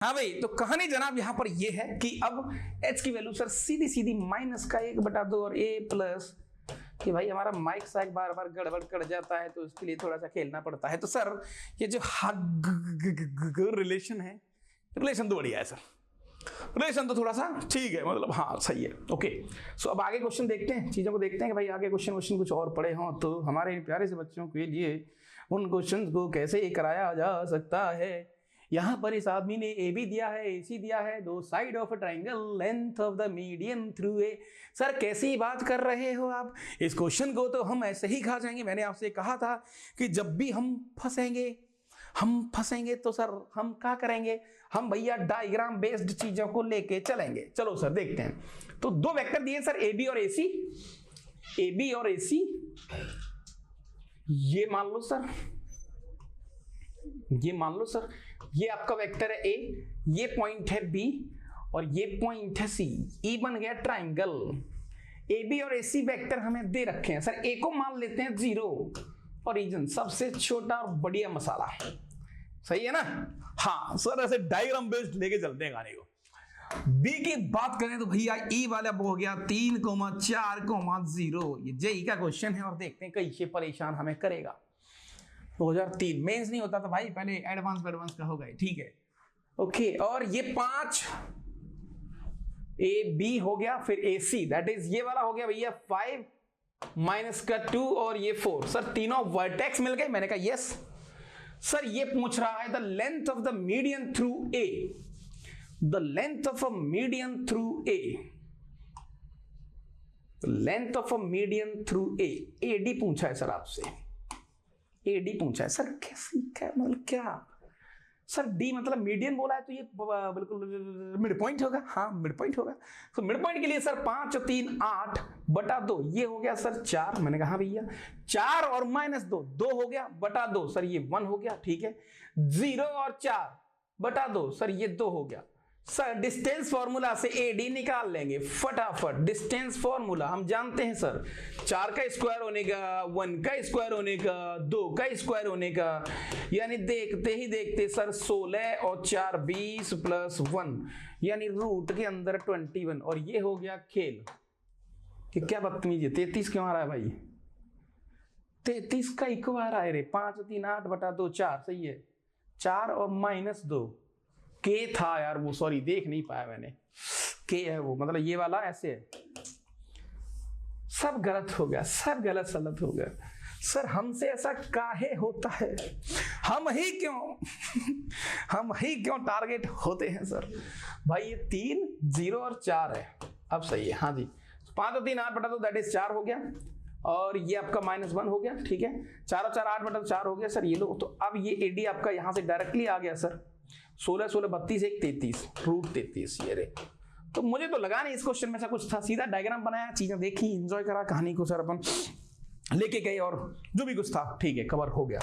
हाँ भाई, तो कहानी जनाब यहाँ पर ये है कि अब h की वैल्यू सर सीधी सीधी -1/2 और a प्लस कि भाई हमारा माइक साइक बार बार गड़बड़ कर जाता है तो उसके लिए थोड़ा सा खेलना पड़ता है। तो सर ये जो रिलेशन है, रिलेशन तो बढ़िया है सर, रिलेशन तो थोड़ा सा ठीक है, मतलब हाँ सही है। ओके, सो अब आगे क्वेश्चन देखते हैं, चीजों को देखते हैं कि भाई आगे क्वेश्चन कुछ और पड़े हों तो हमारे प्यारे से बच्चों के लिए उन क्वेश्चन को कैसे कराया जा सकता है। यहाँ पर इस आदमी ने ए बी दिया है, ए सी दिया है, दो side of a triangle, length of the median through A. Sir कैसी बात कर रहे हो आप, इस क्वेश्चन को तो हम ऐसे ही खा जाएंगे। मैंने आपसे कहा था कि जब भी हम फंसेंगे तो सर हम क्या करेंगे, हम भैया डायग्राम बेस्ड चीजों को लेके चलेंगे। चलो सर देखते हैं। तो दो वेक्टर दिए सर ए बी और ए सी, ए बी और ए सी, ये मान लो सर, ये मान लो सर, ये आपका वेक्टर है ए, ये पॉइंट है बी और ये पॉइंट है सी, ई बन गया ट्राइंगल। ए बी और ए सी वेक्टर हमें दे रखे हैं सर, ए को मान लेते हैं 0, ओरिजिन सबसे छोटा और बढ़िया मसाला, सही है ना। हाँ सर ऐसे डायग्राम बेस्ड लेके चलते हैं गाने को। बी की बात करें तो भैया ई वाला हो गया 3,4,0, ये जेई का क्वेश्चन है और देखते हैं कैसे परेशान हमें करेगा। 2003 मेंस नहीं होता था भाई, पहले एडवांस का होगा, ठीक है। ओके, और ये 5 ए बी हो गया, फिर ए सी दैट इज ये वाला हो गया भैया 5 माइनस का 2 और ये 4। सर तीनों वर्टेक्स मिल गए, मैंने कहा यस। सर ये पूछ रहा है the length of the median through A, the length of a median through A, length of a median through A, AD पूछा है सर आपसे, एडी पूछा है सर। कैसी क्या मतलब क्या सर, डी मतलब मीडियन बोला है तो ये बिल्कुल मिड पॉइंट होगा, हाँ मिड पॉइंट होगा। तो मिड पॉइंट के लिए सर 5 और 3 8/2, ये हो गया सर 4। मैंने कहा भैया 4 और -2 2 हो गया बटा 2, सर ये 1 हो गया, ठीक है। 0 और 4/2, सर ये 2 हो गया। सर डिस्टेंस फॉर्मूला से एडी निकाल लेंगे फटाफट। डिस्टेंस फॉर्मूला हम जानते हैं सर, 4 का स्क्वायर होने का, 1 का स्क्वायर होने का, 2 का स्क्वायर होने का, यानी देखते ही देखते सर 16 और 4 20 प्लस 1 यानी रूट के अंदर 21। और ये हो गया खेल कि क्या बदतमीजी है, 33 क्यों आ रहा है भाई, 33 का इक्व आ रहा है रे, 5 3 8/2 4, सही है। 4 और -2 के था यार वो, सॉरी देख नहीं पाया मैंने, के है वो, मतलब ये वाला ऐसे है। सब गलत हो गया, सब गलत सलत हो गया सर। हमसे ऐसा काहे होता है, हम ही क्यों टारगेट होते हैं सर। भाई ये 3 0 और 4 है, अब सही है, हाँ जी। 5 और 3 8/2 दैट इज 4 हो गया, और ये आपका -1 हो गया, ठीक है। 4 और 4 8/4 हो गया सर, ये लो। तो अब ये एडी आपका यहां से डायरेक्टली आ गया सर, 16 16 32 1 33 रूट 33, ये रे। तो मुझे तो लगा नहीं इस क्वेश्चन में ऐसा कुछ था, सीधा डायग्राम बनाया, चीजें देखी, एंजॉय करा, कहानी को सर अपन लेके गए और जो भी कुछ था ठीक है कवर हो गया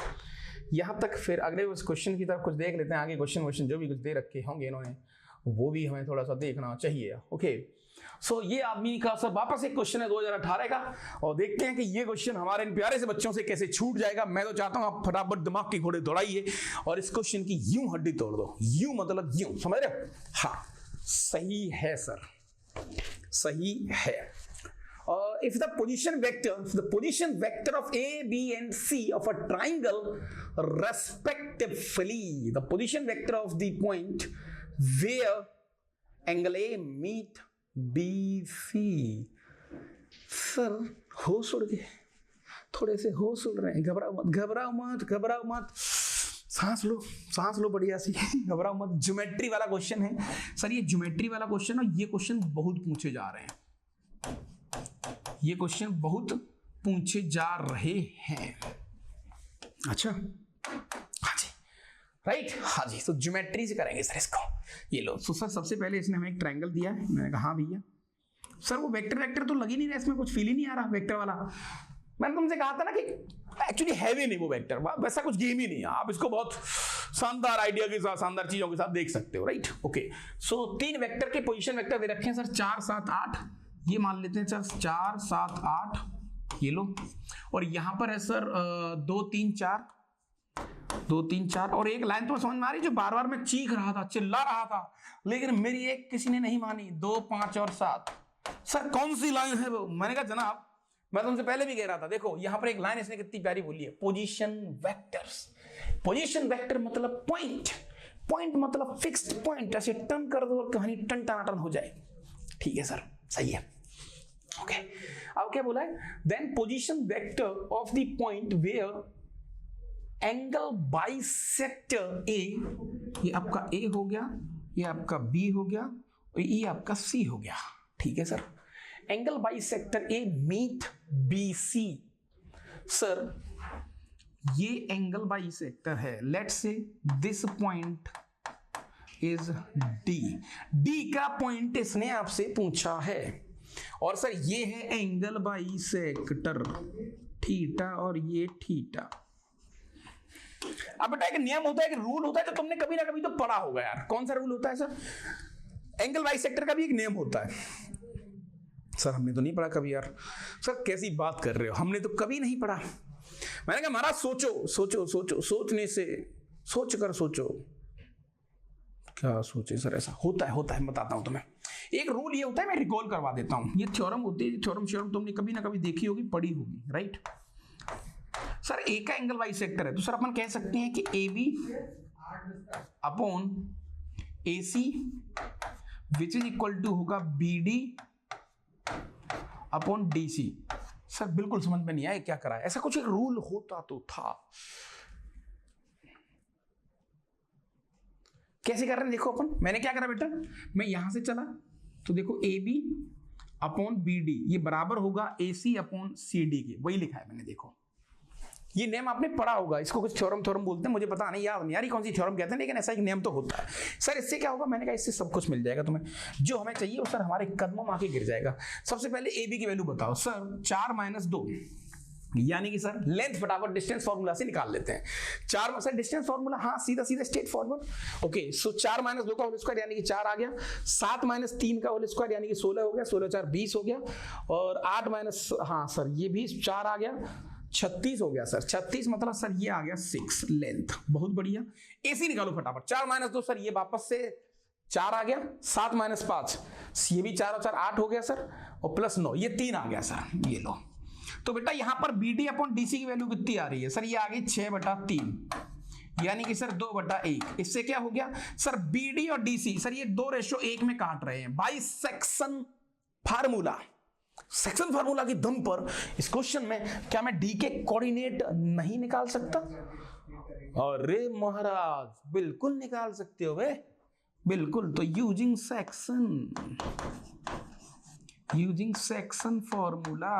यहां तक। फिर अगले उस क्वेश्चन की तरफ कुछ देख लेते हैं, आगे क्वेश्चन जो भी कुछ दे रखे होंगे इन्होंने वो भी हमें थोड़ा सा देखना चाहिए। ओके, सो ये आदमी का सर वापस एक क्वेश्चन है 2018 का, और देखते हैं कि ये क्वेश्चन हमारे इन प्यारे से बच्चों से कैसे छूट जाएगा। मैं तो चाहता हूं आप फटाफट दिमाग की घोड़े दौड़ाइए और इस क्वेश्चन की यूं हड्डी तोड़ दो, यूं मतलब यूं, समझ रहे हो। हाँ सही है सर, सही है। If the position vector of A, B and C of a triangle respectively, the position vector of the point where angle A meet BC, sir होश उड़ गए, थोड़े से होश उड़ रहे हैं, घबराओ मत, सांस लो बढ़िया सी, घबराओ मत। ज्योमेट्री वाला क्वेश्चन है सर, ये ज्योमेट्री वाला क्वेश्चन, और ये क्वेश्चन बहुत पूछे जा रहे हैं, ये क्वेश्चन बहुत पूछे जा रहे हैं। अच्छा हाँ जी, राइट, हाँ जी। तो ज्योमेट्री से करेंगे सर इसको, ये लो। तो सर सबसे पहले इसने हमें एक ट्रायंगल दिया है, मैंने कहा हाँ भैया। सर वो वेक्टर तो लग ही नहीं रहा, इसमें कुछ फील ही नहीं आ रहा वेक्टर वाला। मैंने तुमसे कहा था ना कि एक्चुअली है भी नहीं वो वेक्टर, वैसा कुछ गेम ही नहीं है, आप इसको बहुत शानदार आइडिया के साथ, शानदार चीजों के साथ देख सकते हो, राइट। ओके, सो 3 वेक्टर के पोजीशन वेक्टर दे रखे हैं सर, 4 7 8, ये मान लेते हैं सर 4 7 8, ये लो। और यहां पर है सर 2 3 4, 2 3 4 और एक लाइन तो समझ में आ रही जो बार बार मैं चीख रहा था, चिल्ला रहा था, लेकिन मेरी एक किसी ने नहीं मानी। 2 5 और 7। सर कौन सी लाइन है वो? मैंने कहा जनाब मैं तुमसे पहले भी कह रहा था, देखो यहां पर एक लाइन इसने कितनी प्यारी बोली है, पोजीशन वेक्टर्स। पोजीशन वेक्टर मतलब पॉइंट, पॉइंट मतलब फिक्स्ड पॉइंट, ऐसे टर्न कर दो और कहानी टन टनाटन हो जाए। ठीक है सर, सही है। ओके, अब क्या बोला है, then position vector of the point where angle bisector A, ये आपका ए हो गया, ये आपका बी हो गया और ये आपका सी हो गया। ठीक है सर, एंगल बाइसेक्टर ए मीट बी सी। सर ये एंगल बाइसेक्टर है, let's say this point is D, D का पॉइंट इसने आपसे पूछा है, और सर ये है एंगल बाइसेक्टर थीटा और ये थीटा। अब बेटा एक नियम होता है, एक रूल होता है, जो तुमने कभी ना कभी तो पढ़ा होगा यार। कौन सा रूल होता है सर? एंगल बाइसेक्टर का भी एक नियम होता है। सर हमने तो नहीं पढ़ा कभी यार। सर कैसी बात कर रहे हो, हमने तो कभी नहीं पढ़ा। मैंने कहा महाराज सोचो सोचो सोचो, सोचने से सोच कर सोचो। क्या सोचे सर? ऐसा होता है, बताता हूं तुम्हें। एक रूल ये होता है, मैं रिकॉल करवा देता हूं। ये थ्योरम होती है, थ्योरम तुमने कभी ना कभी देखी होगी, पढ़ी होगी, राइट? सर ए का एंगल बाइसेक्टर है, तो सर अपन कह सकते हैं कि A B upon A C which is equal to होगा B D upon D C. Sir बिल्कुल समझ में नहीं आया क्या करा है, ऐसा कुछ एक रूल होता तो था। कैसे कर रहे हैं देखो अपन। मैंने क्या करा बेटा, मैं यहां से चला तो देखो A B upon B D ये बराबर होगा ए सी अपॉन सी डी के, वही लिखा है मैंने। देखो ये नेम आपने पढ़ा होगा, इसको कुछ थ्योरम बोलते हैं, मुझे पता नहीं याद नहीं आ रही कौन सी थ्योरम कहते हैं, लेकिन ऐसा एक नेम तो होता है। सर इससे क्या होगा? मैंने कहा इससे सब कुछ मिल जाएगा तुम्हें, जो हमें चाहिए वो सर हमारे कदमों में आके गिर जाएगा। सबसे पहले ए बी की वैल्यू बताओ सर। 4 - 2 यानी कि सर लेंथ फटाफट डिस्टेंस फार्मूला से निकाल लेते हैं। 4 सर डिस्टेंस फार्मूला, हाँ सीधा स्ट्रेट फॉरवर्ड। ओके, सो 4 - 2 का होल स्क्वायर यानी कि 4 आ गया। 7 - 3 का होल स्क्वायर यानी कि 16 हो गया। 16 4 20 हो गया। और 8 हाँ सर ये भी 4 आ गया, 36 हो गया सर। 36 मतलब सर ये आ गया 6 लेंथ। बहुत बढ़िया। एसी निकालो फटाफट। 4 - 2 सर ये वापस से 4 आ गया। 7 - 5 ये भी 4 और 4 8 हो गया सर, और प्लस 9 ये 3 आ गया सर। ये लो। तो बेटा यहां पर B D upon D C की वैल्यू कितनी आ रही है सर? ये आ गई 6/3 यानी कि सर 2/1। इससे क्या हो गया सर? बी डी और डी सी सर ये 2:1 में काट रहे हैं by section formula. Section formula की दम पर इस क्वेश्चन में क्या मैं डी के कोऑर्डिनेट नहीं निकाल सकता? अरे महाराज बिल्कुल निकाल सकते हो वे, बिल्कुल। तो यूजिंग सेक्शन फॉर्मूला,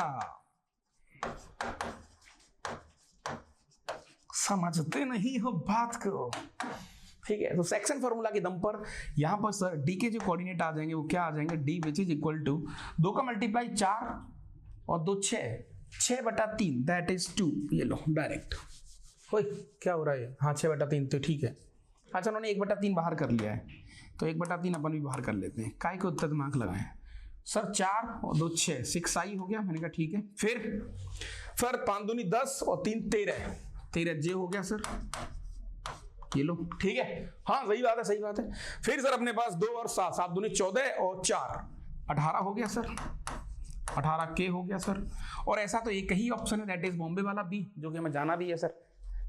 समझते नहीं हो बात को, ठीक है? तो सेक्शन फार्मूला के दम पर यहां पर सर डी के जो कोऑर्डिनेट आ जाएंगे वो क्या आ जाएंगे? D which is equal to 2 का मल्टीप्लाई 4 और 2 6, 6/3 दैट इज 2। ये लो डायरेक्ट। ओए क्या हो रहा है? हाँ 6/3 तो ठीक है। अच्छा उन्होंने 1/3 बाहर कर लिया है, तो 1/3 अपन भी बाहर कर लेते हैं। काय को उत्तर दिमाग लगाएं सर। 4 और 2 6, 6 आई हो गया। मैंने कहा ठीक है। फिर 5 दूनी 10 और 3 13 जे हो गया सर। ये लो ठीक है। हाँ सही बात है। फिर सर अपने पास 2 और 7, 7 दूनी 14 और 4 18 हो गया सर। 18 के हो गया सर। और ऐसा तो एक ही ऑप्शन है, दैट इज बॉम्बे वाला बी, जो कि हमें जाना भी है सर।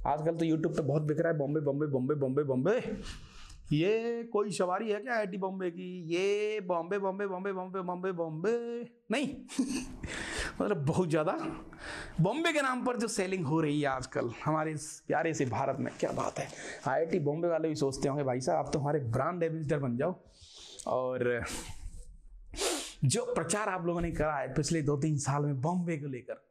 आजकल तो यूट्यूब पे बहुत बिक रहा है बॉम्बे बॉम्बे बॉम्बे बॉम्बे बॉम्बे। ये कोई सवारी है क्या आईआईटी बॉम्बे की? ये बॉम्बे बॉम्बे बॉम्बे बॉम्बे बॉम्बे बॉम्बे नहीं मतलब बहुत ज़्यादा बॉम्बे के नाम पर जो सेलिंग हो रही है आजकल हमारे इस प्यारे से भारत में, क्या बात है। आईआईटी बॉम्बे वाले भी सोचते होंगे भाई साहब आप तो हमारे ब्रांड एम्बेसडर बन जाओ। और जो प्रचार आप लोगों ने करा है पिछले 2-3 साल में बॉम्बे को लेकर,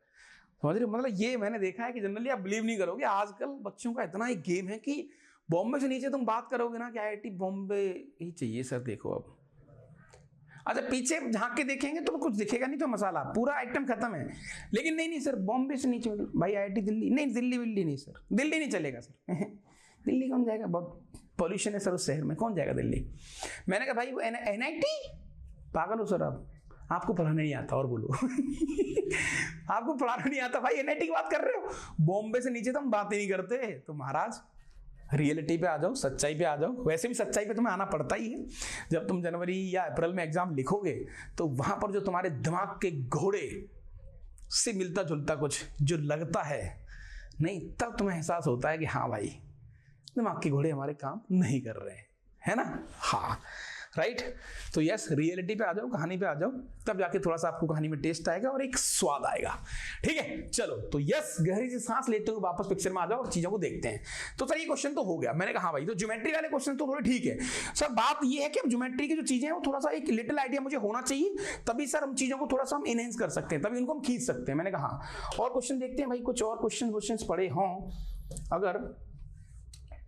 समझ रहे हो? मतलब ये मैंने देखा है कि जनरली आप बिलीव नहीं करोगे, आजकल बच्चों का इतना एक गेम है कि बॉम्बे से नीचे तुम बात करोगे ना कि आईआईटी बॉम्बे ही चाहिए सर। देखो अब अच्छा पीछे झांक के देखेंगे तो कुछ दिखेगा नहीं, तो मसाला पूरा आइटम खत्म है। लेकिन नहीं सर बॉम्बे से नीचे भाई आईआईटी दिल्ली नहीं, दिल्ली नहीं सर, दिल्ली नहीं चलेगा सर। दिल्ली कौन जाएगा? बहुत पॉल्यूशन है सर उस शहर में, कौन जाएगा दिल्ली? मैंने कहा भाई एनआईटी पागल हो सर आप। आपको पढ़ाने नहीं आता और बोलो आपको पढ़ाने नहीं आता भाई, एनआईटी की बात कर रहे हो, बॉम्बे से नीचे तो हम बात ही नहीं करते। तो महाराज रियलिटी पे आ जाओ, सच्चाई पे आ जाओ। वैसे भी सच्चाई पे तुम्हें आना पड़ता ही है। जब तुम जनवरी या अप्रैल में एग्जाम लिखोगे तो वहां पर जो तुम्हारे दिमाग के घोड़े से मिलता जुलता कुछ जो लगता है नहीं, तब तुम्हें एहसास होता है कि हाँ भाई दिमाग के घोड़े हमारे काम नहीं कर रहे हैं, है ना। हाँ राइट। तो यस, रियलिटी पे आ जाओ, कहानी पे आ जाओ, तब जाके थोड़ा सा आपको कहानी में टेस्ट आएगा और एक स्वाद आएगा। ठीक है, चलो तो यस, गहरी सी सांस लेते हुए वापस पिक्चर में आ जाओ और चीजों को देखते हैं। तो सर ये क्वेश्चन तो हो गया, मैंने कहा हाँ भाई, तो ज्योमेट्री वाले क्वेश्चन तो थोड़े ठीक है सर। बात ये है कि अब ज्योमेट्री की जो चीजें हैं वो थोड़ा सा एक लिटिल आइडिया मुझे होना चाहिए, तभी सर हम चीजों को थोड़ा सा हम इनहेंस कर सकते हैं, तभी उनको हम खींच सकते हैं। मैंने कहा हाँ, और क्वेश्चन देखते हैं भाई, कुछ और क्वेश्चन पड़े हों अगर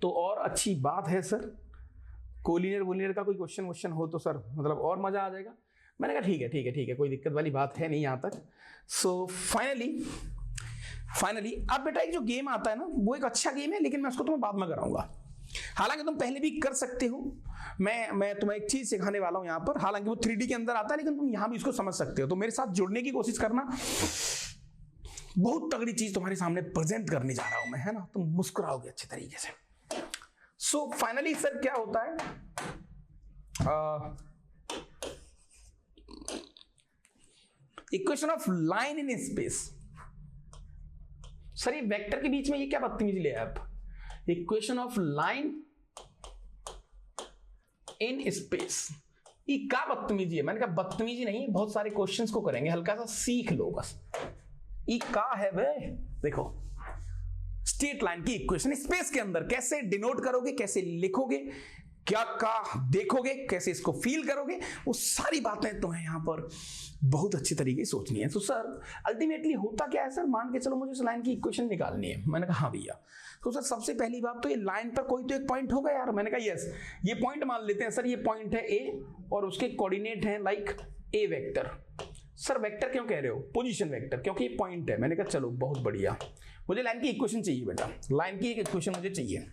तो और अच्छी बात है सर। कोलिनियर वोलिनियर का कोई क्वेश्चन हो तो सर मतलब और मजा आ जाएगा। मैंने कहा ठीक है, कोई दिक्कत वाली बात है नहीं यहाँ तक। सो फाइनली अब बेटा एक जो गेम आता है ना, वो एक अच्छा गेम है, लेकिन मैं उसको तुम्हें बाद में कराऊंगा। हालांकि तुम पहले भी कर सकते हो, मैं तुम्हें एक चीज सिखाने वाला हूं यहाँ पर। हालांकि वो 3D के अंदर आता है, लेकिन तुम यहाँ भी इसको समझ सकते हो। तो मेरे साथ जुड़ने की कोशिश करना, बहुत तगड़ी चीज तुम्हारे सामने प्रेजेंट करने जा रहा हूं मैं, है ना। तुम मुस्कुराओगे अच्छे तरीके से। सो फाइनली सर क्या होता है, equation of line in space. Sir ये वेक्टर के बीच में ये क्या बदतमीजी ले आप, equation of line in space, ये क्या बदतमीजी है। मैंने कहा बदतमीजी नहीं है, बहुत सारे क्वेश्चंस को करेंगे, हल्का सा सीख लो बस। ये क्या है वे, देखो स्ट्रेट लाइन की इक्वेशन स्पेस के अंदर कैसे डिनोट करोगे, कैसे लिखोगे, क्या देखोगे, कैसे इसको फील करोगे, वो सारी बातें तुम्हें यहां पर बहुत अच्छी तरीके से सोचनी है। तो सर अल्टीमेटली होता क्या है सर, मान के चलो मुझे इस लाइन की इक्वेशन निकालनी है। मैंने कहा हाँ भैया, तो सर सबसे पहली बात तो ये लाइन पर कोई तो एक पॉइंट होगा यार। मैंने कहा यस, ये पॉइंट मान लेते हैं सर, ये पॉइंट है ए और उसके कोऑर्डिनेट है like a vector. Sir vector क्यों कह रहे हो, पोजीशन वेक्टर, क्योंकि ये पॉइंट है। मैंने कहा चलो बहुत बढ़िया, मुझे लाइन की इक्वेशन चाहिए बेटा, लाइन की एक इक्वेशन मुझे चाहिए।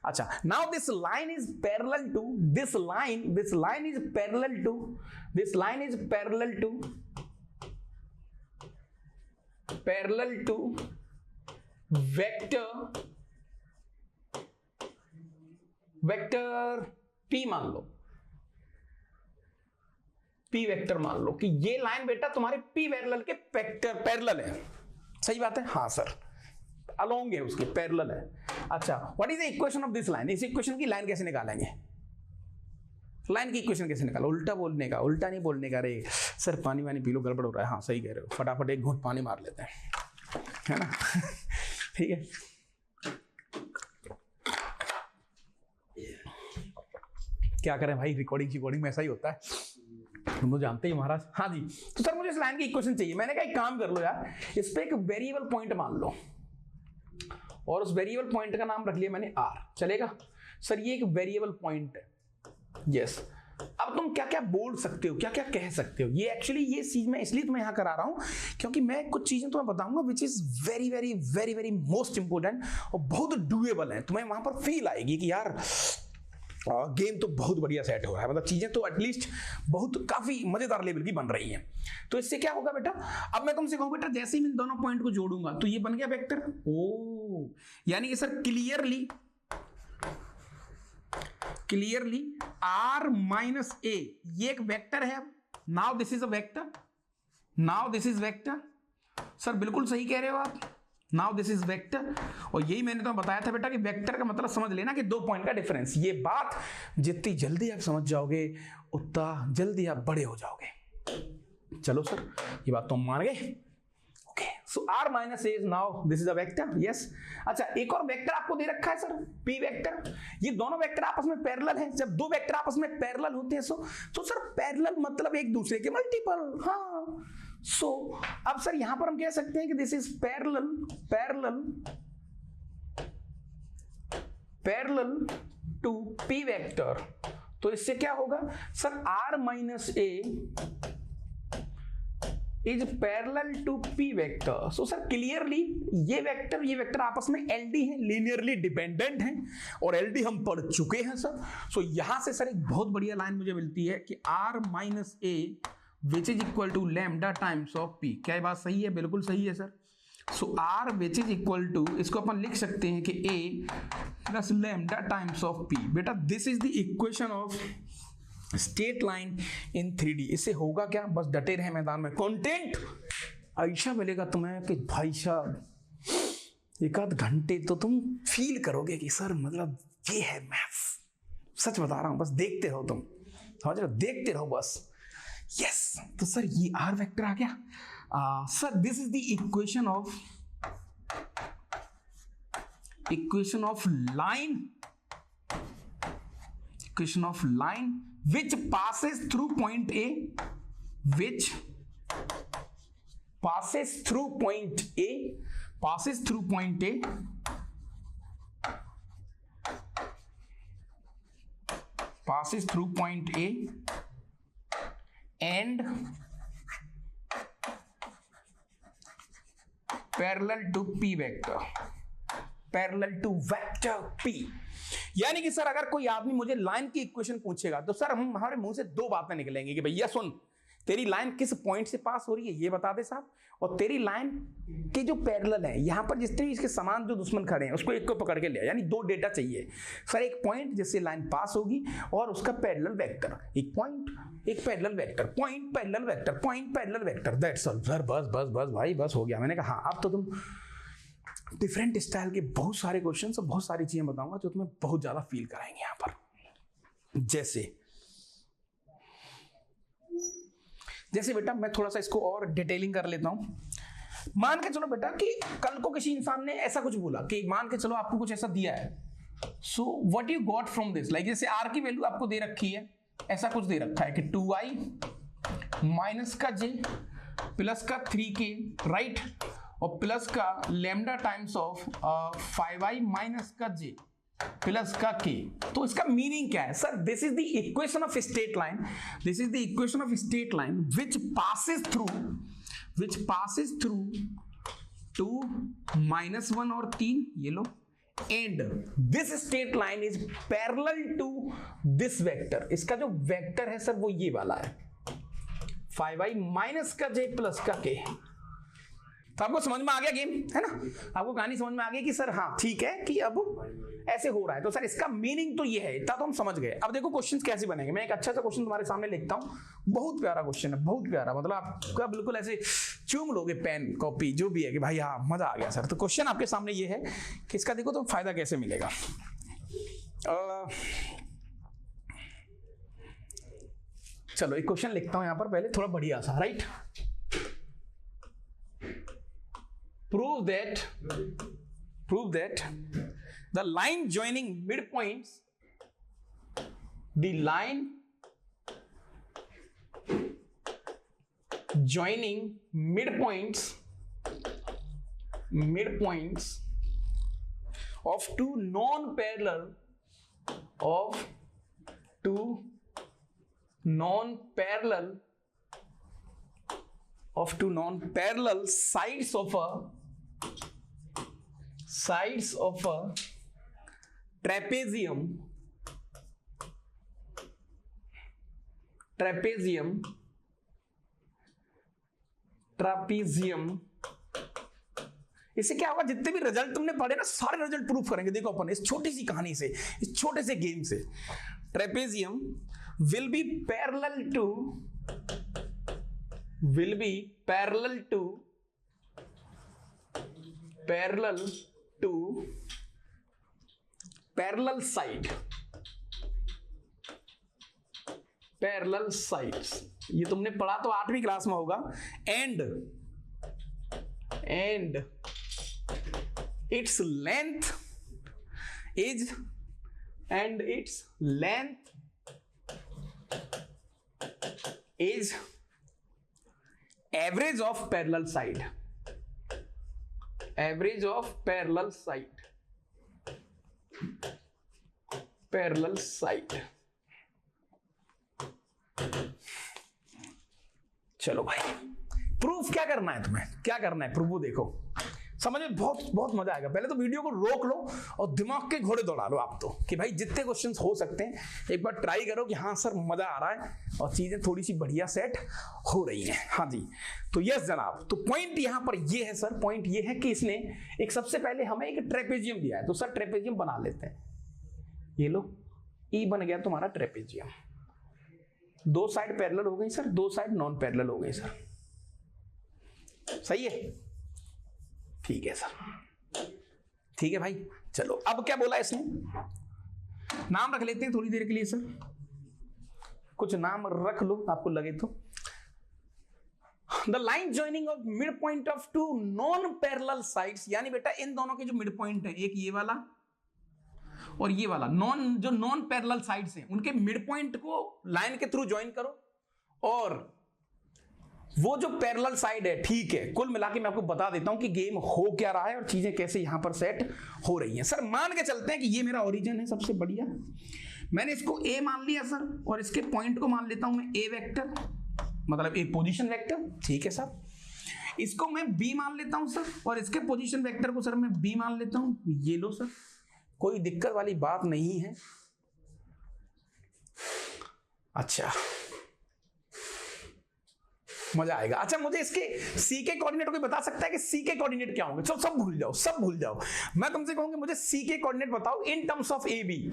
अच्छा now this line is parallel to this line is parallel to vector P मान लो, P वेक्टर मान लो कि ये लाइन बेटा तुम्हारे P पैरेलल के पैरेलल है। सही बात है, हाँ सर, अलोंग है, उसके पैरेलल है। अच्छा what is the equation of this line, इस इक्वेशन की लाइन कैसे निकालेंगे, लाइन की इक्वेशन कैसे निकालो, उल्टा बोलने का, उल्टा नहीं बोलने का। अरे सर पानी वानी पी लो, गड़बड़ हो रहा है। हाँ सही कह रहे हो, फटाफट एक घूंट पानी मार लेते हैं, है ना ठीक है। क्या करें भाई, रिकॉर्डिंग में ऐसा ही होता है, तुम तो जानते ही महाराज। हाँ जी, तो सर मुझे इस लाइन की इक्वेशन चाहिए। मैंने कहा एक काम कर लो यार, इस पे एक वेरिएबल पॉइंट मान लो और उस वेरिएबल पॉइंट का नाम रख लिया मैंने R, चलेगा सर। ये एक वेरिएबल पॉइंट है, यस। अब तुम क्या क्या बोल सकते हो, क्या क्या कह सकते हो, ये एक्चुअली ये चीज मैं इसलिए तुम्हें यहां करा रहा हूं क्योंकि मैं कुछ चीजें तुम्हें बताऊंगा which is very very very very most important और बहुत डूएबल है। तुम्हें वहां पर फील आएगी कि यार गेम तो बहुत बढ़िया सेट हो रहा है, मतलब चीजें तो एटलीस्ट बहुत काफी मजेदार लेवल की बन रही हैं। तो इससे क्या होगा बेटा, अब मैं तुमसे कहूं बेटा जैसे ही मैं दोनों पॉइंट को जोड़ूंगा तो ये बन गया वेक्टर। ओ यानी कि sir clearly R minus A ये एक वेक्टर है। Now this is a vector, now this is vector. Sir बिल्कुल सही कह रहे हो आप, नाउ दिस इज वेक्टर। और यही मैंने तो बताया था बेटा कि वेक्टर का मतलब समझ लेना कि दो पॉइंट का डिफरेंस। ये बात जितनी जल्दी आप समझ जाओगे उतना जल्दी आप बड़े हो जाओगे। चलो सर ये बात तो हम मान गए। Okay so R minus A is now this is a vector, yes. अच्छा एक और वेक्टर आपको दे रखा है सर, P वेक्टर। ये दोनों वेक्टर आपस में पैरेलल हैं। जब दो वेक्टर आपस में पैरेलल होते हैं तो सर पैरेलल मतलब एक दूसरे के मल्टीपल। हाँ सो अब सर यहां पर हम कह सकते हैं कि this is parallel to P vector. तो इससे क्या होगा सर, R minus A is parallel to P vector. So sir clearly ये वेक्टर आपस में एलडी है, लीनियरली डिपेंडेंट है, और एलडी हम पढ़ चुके हैं सर। सो यहां से सर एक बहुत बढ़िया लाइन मुझे मिलती है कि r minus A which is equal to lambda times of P. क्या बात सही है? बिल्कुल सही है सर। So r which is equal to, इसको अपन लिख सकते हैं कि a plus lambda times of p। बेटा this is the equation of straight line in 3D। इससे होगा क्या? बस डटे रहे मैदान में। कंटेंट ऐसा मिलेगा तुम्हें कि भाई साहब एक आध घंटे तो तुम फील करोगे कि सर मतलब ये है मैथ्स। सच बता रहा हूं, बस देखते रहो तुम, समझ रहे हो? देखते रहो बस। यस, तो सर ये आर वेक्टर आ गया। Sir this is the equation of line which passes through point A, which passes through point A, passes through point A, passes through point A and parallel to P vector, parallel to vector P। यानी कि sir अगर कोई आदमी मुझे line की equation पूछेगा तो sir हम हमारे मुंह से दो बातें निकलेंगी कि भैया सुन, तेरी लाइन किस पॉइंट से पास हो रही है ये बता दे साहब, और तेरी लाइन के जो पैरेलल है यहां पर जितने भी इसके समान जो दुश्मन खड़े हैं उसको एक को पकड़ के ले। यानी दो डेटा चाहिए सर, एक पॉइंट जिससे लाइन पास होगी और उसका पैरेलल वेक्टर। एक पॉइंट, एक parallel vector, point parallel vector, point parallel vector, that's all sir. बस बस बस भाई बस हो गया। मैंने कहा हाँ, अब तो तुम डिफरेंट स्टाइल के बहुत सारे क्वेश्चन और बहुत सारी चीजें बताऊंगा जो तुम्हें बहुत ज्यादा फील कराएंगे यहां पर। जैसे बेटा मैं थोड़ा सा इसको और डिटेलिंग कर लेता हूं। मान के चलो बेटा कि कल को किसी इंसान ने ऐसा कुछ बोला कि मान के चलो आपको कुछ ऐसा दिया है, so what you got from this, like जैसे r की वैल्यू आपको दे रखी है, ऐसा कुछ दे रखा है कि 2i माइनस का j प्लस का 3k, राइट, और प्लस का lambda times of 5i minus का j प्लस का k। तो इसका मीनिंग क्या है sir? This is the equation of straight line, this is the equation of straight line which passes through 2 -1 और 3, ये लो, and this straight line is parallel to this vector। इसका जो vector है सर वो ये वाला है, 5i माइनस का j प्लस का k। तो आपको समझ में आ गया गेम, है ना? आपको कहानी समझ में आ गई कि सर हाँ ठीक है कि अब ऐसे हो रहा है। तो सर इसका मीनिंग तो ये है, इतना तो हम समझ गए। अब देखो क्वेश्चंस कैसे बनेंगे। मैं एक अच्छा सा क्वेश्चन तुम्हारे सामने लिखता हूँ, बहुत प्यारा क्वेश्चन है, बहुत प्यारा, मतलब आपका बिल्कुल ऐसे चूम लोगे पेन कॉपी जो भी है कि भाई हाँ मजा आ गया सर। तो क्वेश्चन आपके सामने ये है कि इसका देखो तो फायदा कैसे मिलेगा। चलो एक क्वेश्चन लिखता हूं यहां पर पहले, थोड़ा बढ़िया सा, right. Prove that the line joining midpoints, the line joining midpoints of two non-parallel sides of a trapezium इससे क्या होगा? जितने भी रिजल्ट तुमने पढ़े ना सारे रिजल्ट प्रूफ करेंगे। देखो अपन इस छोटी सी कहानी से, इस छोटे से गेम से, trapezium will be parallel to parallel sides। ये तुमने पढ़ा तो 8वीं क्लास में होगा। and its length is average of parallel side। चलो भाई प्रूफ क्या करना है तुम्हें, क्या करना है प्रूफ देखो, समझ में बहुत बहुत मजा आएगा। पहले तो वीडियो को रोक लो और दिमाग के घोड़े दौड़ा लो आप तो, कि भाई जितने क्वेश्चंस हो सकते हैं एक बार ट्राई करो कि हाँ सर मजा आ रहा है और चीजें थोड़ी सी बढ़िया सेट हो रही हैं। हाँ जी, तो यस जनाब, तो पॉइंट यहां पर ये है सर, पॉइंट ये है कि इसने एक सबसे पहले हमें एक ट्रेपेजियम दिया है, तो सर ट्रेपेजियम बना लेते हैं। ये लो, ई बन गया तुम्हारा ट्रेपेजियम, दो साइड पैरेलल हो गई सर, दो साइड नॉन पैरेलल हो गई सर, सही है, ठीक है सर, ठीक है भाई। चलो अब क्या बोला इसने, नाम रख लेते हैं थोड़ी देर के लिए सर, कुछ नाम रख लो आपको लगे तो। The line joining of mid point of two non parallel sides, यानी बेटा इन दोनों के जो मिड पॉइंट है, एक ये वाला और ये वाला, जो नॉन पैरेलल साइड्स हैं उनके मिड पॉइंट को लाइन के थ्रू ज्वाइन करो, और वो जो पैरेलल साइड है, ठीक है, कुल मिला के मैं आपको बता देता हूं कि गेम हो क्या रहा है और चीजें कैसे यहां पर सेट हो रही हैं। सर मान के चलते हैं कि ये मेरा ओरिजिन है, सबसे बढ़िया, मैंने इसको ए मान लिया सर, और इसके पॉइंट को मान लेता हूं मैं ए वेक्टर, मतलब ए पोजीशन वेक्टर, ठीक है सर। इसको मैं बी मान लेता हूं सर, और इसके पोजीशन वेक्टर को सर मैं बी मान लेता हूं, ये लो सर, कोई दिक्कत वाली बात नहीं है। अच्छा मजा आएगा। अच्छा मुझे इसके सी के कोऑर्डिनेट कोई बता सकता है कि सी के कोऑर्डिनेट क्या होंगे? चलो सब भूल जाओ, सब भूल जाओ, मैं तुमसे कहूंगी मुझे सी के कोऑर्डिनेट बताओ in terms of A B.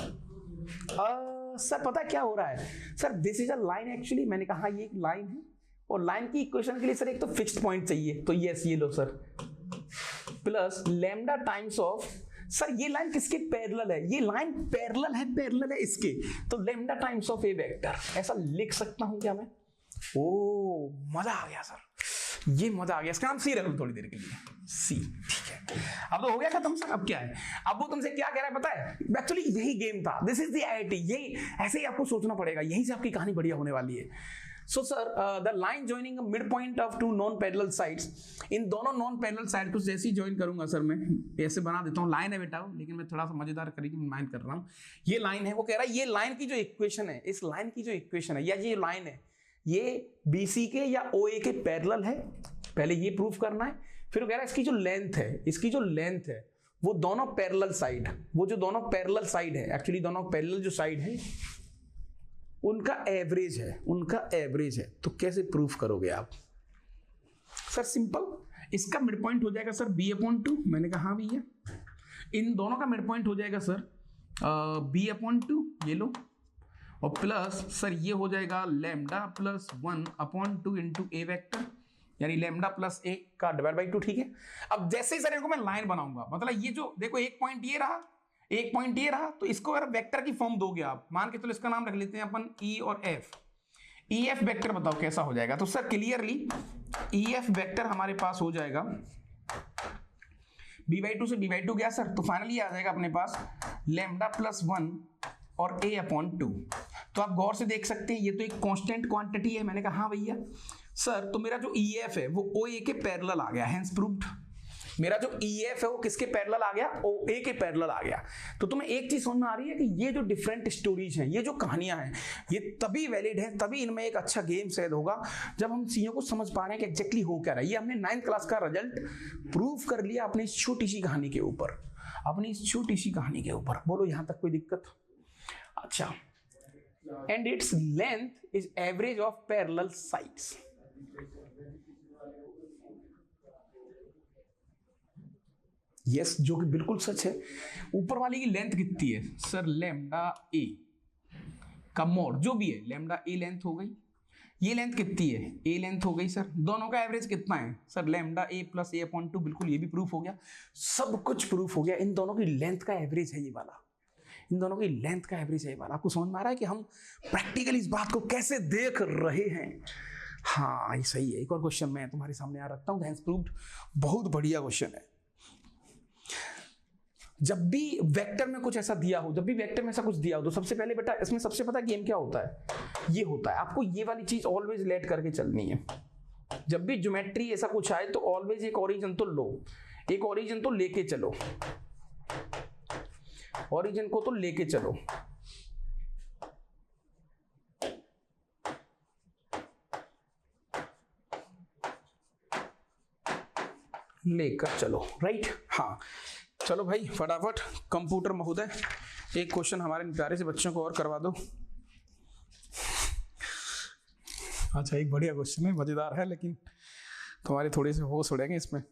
Sir पता क्या हो रहा है sir, this is a line actually, मैंने कहा ये एक लाइन है, और लाइन की इक्वेशन के लिए सर एक तो फिक्स्ड पॉइंट चाहिए, तो यस ये लो sir, plus lambda times of, sir ये लाइन किसके पैरेलल है? ये लाइन पैरेलल है इसके, तो lambda times of A vector, ऐसा लिख सकता हूं क्या मैं? ओ मजा आ गया सर, ये मजा आ गया, इसका नाम सी रख लो थोड़ी देर के लिए, सी, ठीक है। अब तो हो गया खत्म सर, अब क्या है, अब वो तुमसे क्या कह रहा है पता है, एक्चुअली यही गेम था, दिस इज द आईआईटी, यही ऐसे ही आपको सोचना पड़ेगा, यही से आपकी कहानी बढ़िया होने वाली है। So sir the line joining mid point of two non parallel sides, इन दोनों नॉन पैरेलल साइड को जैसे ही ज्वाइन करूंगा सर, मैं ऐसे बना देता हूँ, लाइन है बेटा, लेकिन मैं थोड़ा सा मजेदार तरीके में माइंड कर रहा हूँ। ये लाइन है, वो कह रहा है ये लाइन की जो इक्वेशन है, इस लाइन की जो इक्वेशन है, या ये लाइन है, ये BC के या OA के पैरेलल है, पहले ये प्रूफ करना है। फिर वो कह रहा है इसकी जो लेंथ है, इसकी जो लेंथ है वो दोनों पैरेलल साइड, वो जो दोनों पैरेलल साइड है, एक्चुअली दोनों पैरेलल जो साइड है उनका एवरेज है, उनका एवरेज है। तो कैसे प्रूफ करोगे आप? सर सिंपल, इसका मिड पॉइंट हो जाएगा सर B/2, मैंने कहा हाँ भैया, इन दोनों का मिड पॉइंट हो जाएगा सर B/2, ये लो, और प्लस सर ये हो जाएगा लैम्डा प्लस 1/2 इंटू ए वेक्टर, यानी लैम्डा प्लस ए का /2, ठीक है। अब जैसे ही सर इनको मैं लाइन बनाऊंगा, मतलब ये जो देखो एक पॉइंट ये रहा, एक पॉइंट ये रहा, तो इसको अगर वेक्टर की फॉर्म दोगे आप, मान के चलो इसका नाम रख लेते हैं अपन ई और एफ, ई एफ वेक्टर बताओ कैसा हो जाएगा? तो sir clearly E F vector हमारे पास हो जाएगा B/2 से B/2 गया सर, तो फाइनली आ जाएगा अपने पास लैम्डा प्लस 1 और A/2। तो आप गौर से देख सकते हैं ये तो एक कांस्टेंट क्वांटिटी है, मैंने कहा हाँ भैया। सर तो मेरा जो EF है वो OA के पैरेलल आ गया, हेंस प्रूव्ड। मेरा जो EF है वो किसके पैरेलल आ गया? OA के पैरेलल आ गया। तो तुम्हें एक चीज समझ में आ रही है कि ये जो डिफरेंट स्टोरीज हैं, ये जो कहानियां हैं, ये तभी वैलिड है, तभी इनमें एक अच्छा गेम शायद होगा जब हम चीजों को समझ पा रहे हैं कि एग्जैक्टली हो क्या रहा है। ये हमने 9th क्लास का रिजल्ट प्रूव कर लिया अपनी इस छोटी सी कहानी के ऊपर, अपनी इस छोटी सी कहानी के ऊपर। बोलो यहां तक कोई दिक्कत? अच्छा, and its length is average of parallel sides. yes, जो कि बिल्कुल सच है। ऊपर वाली की लेंथ कितनी है सर? लैम्डा ए का मोड जो भी है, लैम्डा ए लेंथ हो गई, ये लेंथ कितनी है? ए लेंथ हो गई सर। दोनों का एवरेज कितना है सर? लैम्डा ए प्लस A/2, बिल्कुल ये भी प्रूफ हो गया, सब कुछ प्रूफ हो गया। इन दोनों की लेंथ का एवरेज है ये वाला, इन दोनों की लेंथ का एवरेज है वाला। आपको समझ में आ रहा है कि हम प्रैक्टिकली इस बात को कैसे देख रहे हैं? हाँ ये सही है। एक और क्वेश्चन मैं तुम्हारे सामने आ रखता हूँ, हेंस प्रूव्ड, बहुत बढ़िया क्वेश्चन है। जब भी वेक्टर में कुछ ऐसा दिया हो, जब भी वेक्टर में ऐसा कुछ दिया हो, तो सबसे पहले बेटा इसमें सबसे पता गेम क्या होता है? ये होता है, आपको ये वाली चीज ऑलवेज लेट करके चलनी है। जब भी ज्योमेट्री ऐसा कुछ आए तो ऑलवेज एक ओरिजिन तो लो, एक ओरिजिन तो लेके चलो, ओरिजिन को तो लेके चलो। लेकर चलो, राइट। हाँ चलो भाई फटाफट, कंप्यूटर महोदय एक क्वेश्चन हमारे प्यारे से बच्चों को और करवा दो। अच्छा एक बढ़िया क्वेश्चन है, मजेदार है, लेकिन तुम्हारे थोड़े से होश उड़ेंगे इसमें।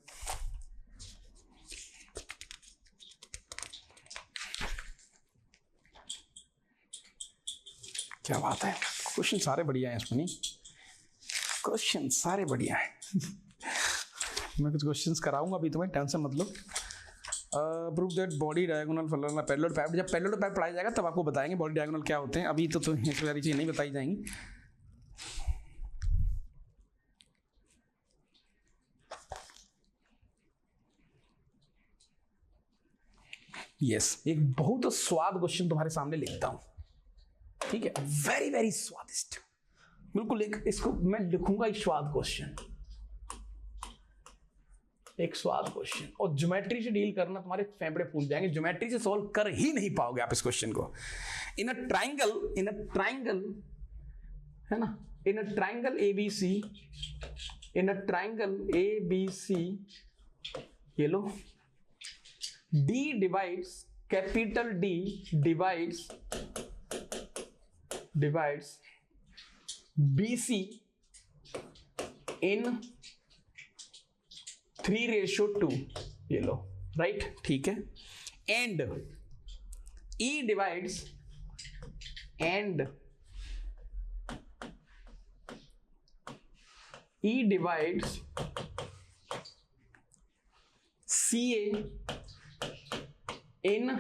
क्या बात है, क्वेश्चन सारे बढ़िया हैं इसमें, नहीं क्वेश्चन सारे बढ़िया हैं। मैं कुछ क्वेश्चंस कराऊंगा अभी तुम्हें, टेंशन मत लो। प्रूव दैट बॉडी डायगोनल फलाना पैरेलल पैप, जब पैरेलल पैप पढ़ाया जाएगा तब आपको बताएंगे बॉडी डायगोनल क्या होते हैं, अभी तो ये सारी चीज़ें नहीं बताई जाएंगी। यस एक बहुत स्वाद क्वेश्चन तुम्हारे सामने लिखता हूं, ठीक है, वेरी वेरी स्वादिष्ट, बिल्कुल एक इसको मैं लिखूंगा एक स्वाद क्वेश्चन, एक स्वाद क्वेश्चन। और ज्योमेट्री से डील करना तुम्हारे फेफड़े फूल जाएंगे, ज्योमेट्री से सॉल्व कर ही नहीं पाओगे आप इस क्वेश्चन को। इन अ ट्राइंगल है ना, in a triangle A B C, in a triangle A B C, ये लो, D divides, capital D divides BC in 3:2, ये लो, राइट, ठीक है, and E divides CA in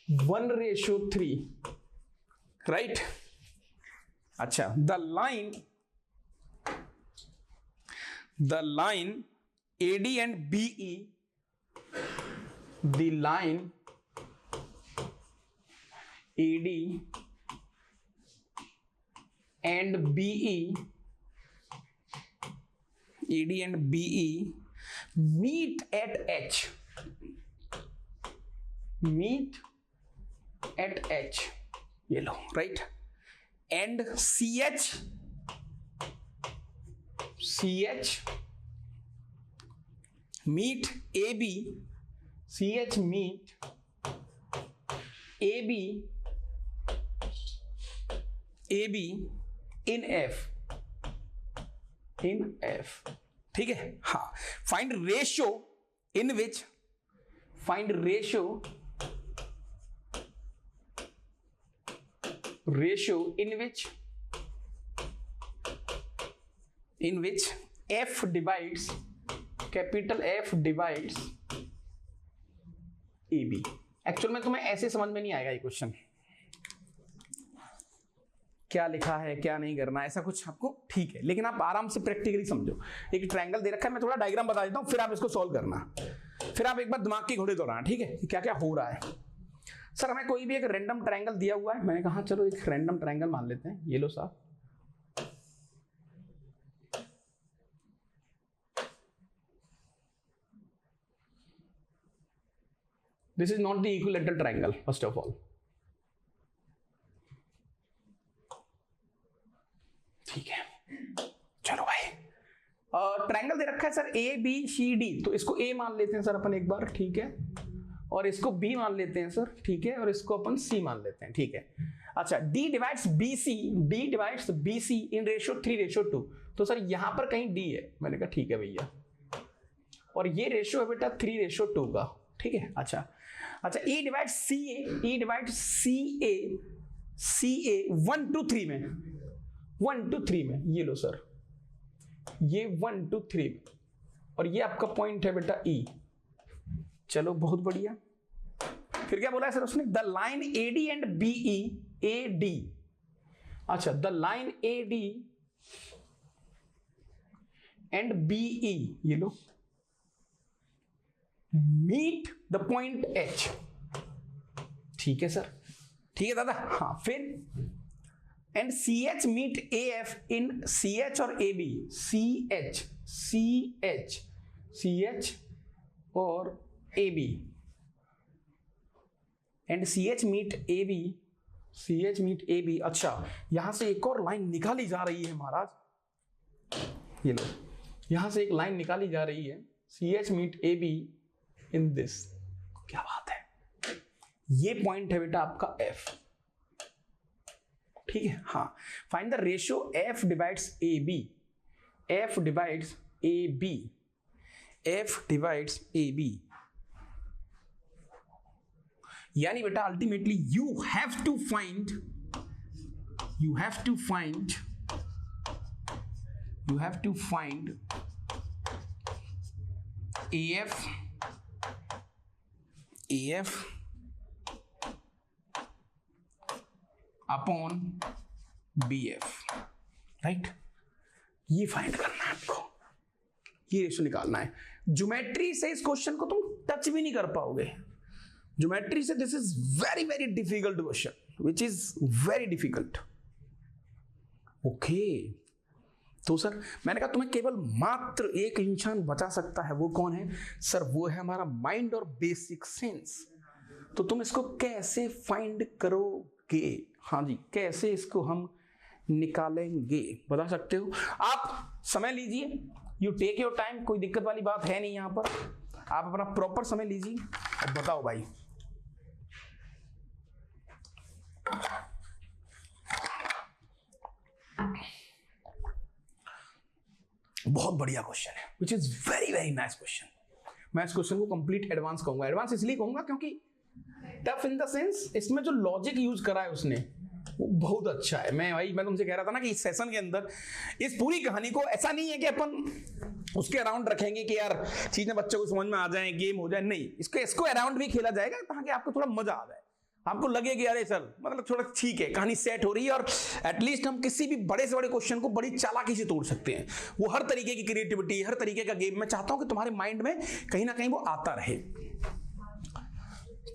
1:3, right? अच्छा, the line AD and BE, the line AD and BE meet at H, ये लो, right, and CH meet AB, CH meet AB in F, ठीक है। हाँ, find ratio in which F divides, capital F divides AB। Actual में तुम्हें ऐसे समझ में नहीं आएगा ये क्वेश्चन, क्या लिखा है क्या नहीं करना ऐसा कुछ आपको, ठीक है, लेकिन आप आराम से प्रैक्टिकली समझो। एक ट्रायंगल दे रखा है, मैं थोड़ा डायग्राम बता देता हूं, फिर आप इसको सॉल्व करना, फिर आप एक बार दिमाग के घोड़े दौड़ाना, ठीक है, क्या क्या हो रहा है। सर हमें कोई भी एक रैंडम ट्रायंगल दिया हुआ है, मैंने कहा चलो एक रैंडम ट्रायंगल मान लेते हैं, ये लो साहब, this is not the equilateral triangle first of all, ठीक है। चलो भाई, ट्रायंगल दे रखा है सर ABCD, तो इसको A मान लेते हैं सर अपन एक बार, ठीक है, और इसको B मान लेते हैं सर, ठीक है, और इसको अपन C मान लेते हैं, ठीक है। अच्छा, D divides BC in ratio 3:2, तो सर यहां पर कहीं D है, मैंने कहा ठीक है भैया, और ये रेशियो है बेटा 3:2 का, ठीक है। अच्छा, E divides CA 1 to 3 में, ये लो सर, ये 1 to 3 में, और ये आपका पॉइंट है बेटा E। चलो बहुत बढ़िया, फिर क्या बोला है सर उसने, the line AD and BE, AD, अच्छा, the line AD and BE, ये लो, मीट द पॉइंट H, ठीक है सर, ठीक है दादा। हाँ, फिर एंड CH मीट AF इन CH और AB, CH और AB, and CH meet AB, अच्छा, यहां से एक और लाइन निकाली जा रही है महाराज, ये लो, यहां से एक लाइन निकाली जा रही है, CH meet AB in this. क्या बात है, ये पॉइंट है बेटा आपका F, ठीक है। हाँ, find the ratio F divides AB, F divides AB, F divides AB, यानी बेटा ultimately you have to find AF upon BF, right. ये फाइंड करना है आपको, ये रेशियो निकालना है। ज्योमेट्री से इस क्वेश्चन को तुम टच भी नहीं कर पाओगे, ज्योमेट्री से this is very very difficult question, which is very difficult. Okay, तो सर मैंने कहा तुम्हें केवल मात्र एक इंसान बचा सकता है, वो कौन है सर? वो है हमारा माइंड और बेसिक सेंस। तो तुम इसको कैसे फाइंड करोगे? हाँ जी, कैसे इसको हम निकालेंगे बता सकते हो? आप समय लीजिए, यू टेक योर टाइम, कोई दिक्कत वाली बात है नहीं, यहां पर आप अपना प्रॉपर समय लीजिए और बताओ भाई। बहुत बढ़िया क्वेश्चन है, which is very very nice question. मैं इस क्वेश्चन को कंप्लीट एडवांस कहूंगा। एडवांस इसलिए कहूंगा क्योंकि टफ इन द सेंस इसमें जो लॉजिक यूज करा है उसने वो बहुत अच्छा है। मैं तुमसे कह रहा था ना कि इस सेशन के अंदर इस पूरी कहानी को ऐसा नहीं है कि अपन उसके अराउंड रखेंगे कि यार चीजें बच्चों को समझ में आ जाए, गेम हो जाए, नहीं, इसको अराउंड भी खेला जाएगा ताकि आपको थोड़ा मजा आ जाए, आपको लगे कि अरे सर मतलब थोड़ा ठीक है, कहानी सेट हो रही है और एटलीस्ट हम किसी भी बड़े से बड़े क्वेश्चन को बड़ी चालाकी से तोड़ सकते हैं। वो हर तरीके की क्रिएटिविटी, हर तरीके का गेम मैं चाहता हूं कि तुम्हारे माइंड में कहीं ना कहीं वो आता रहे।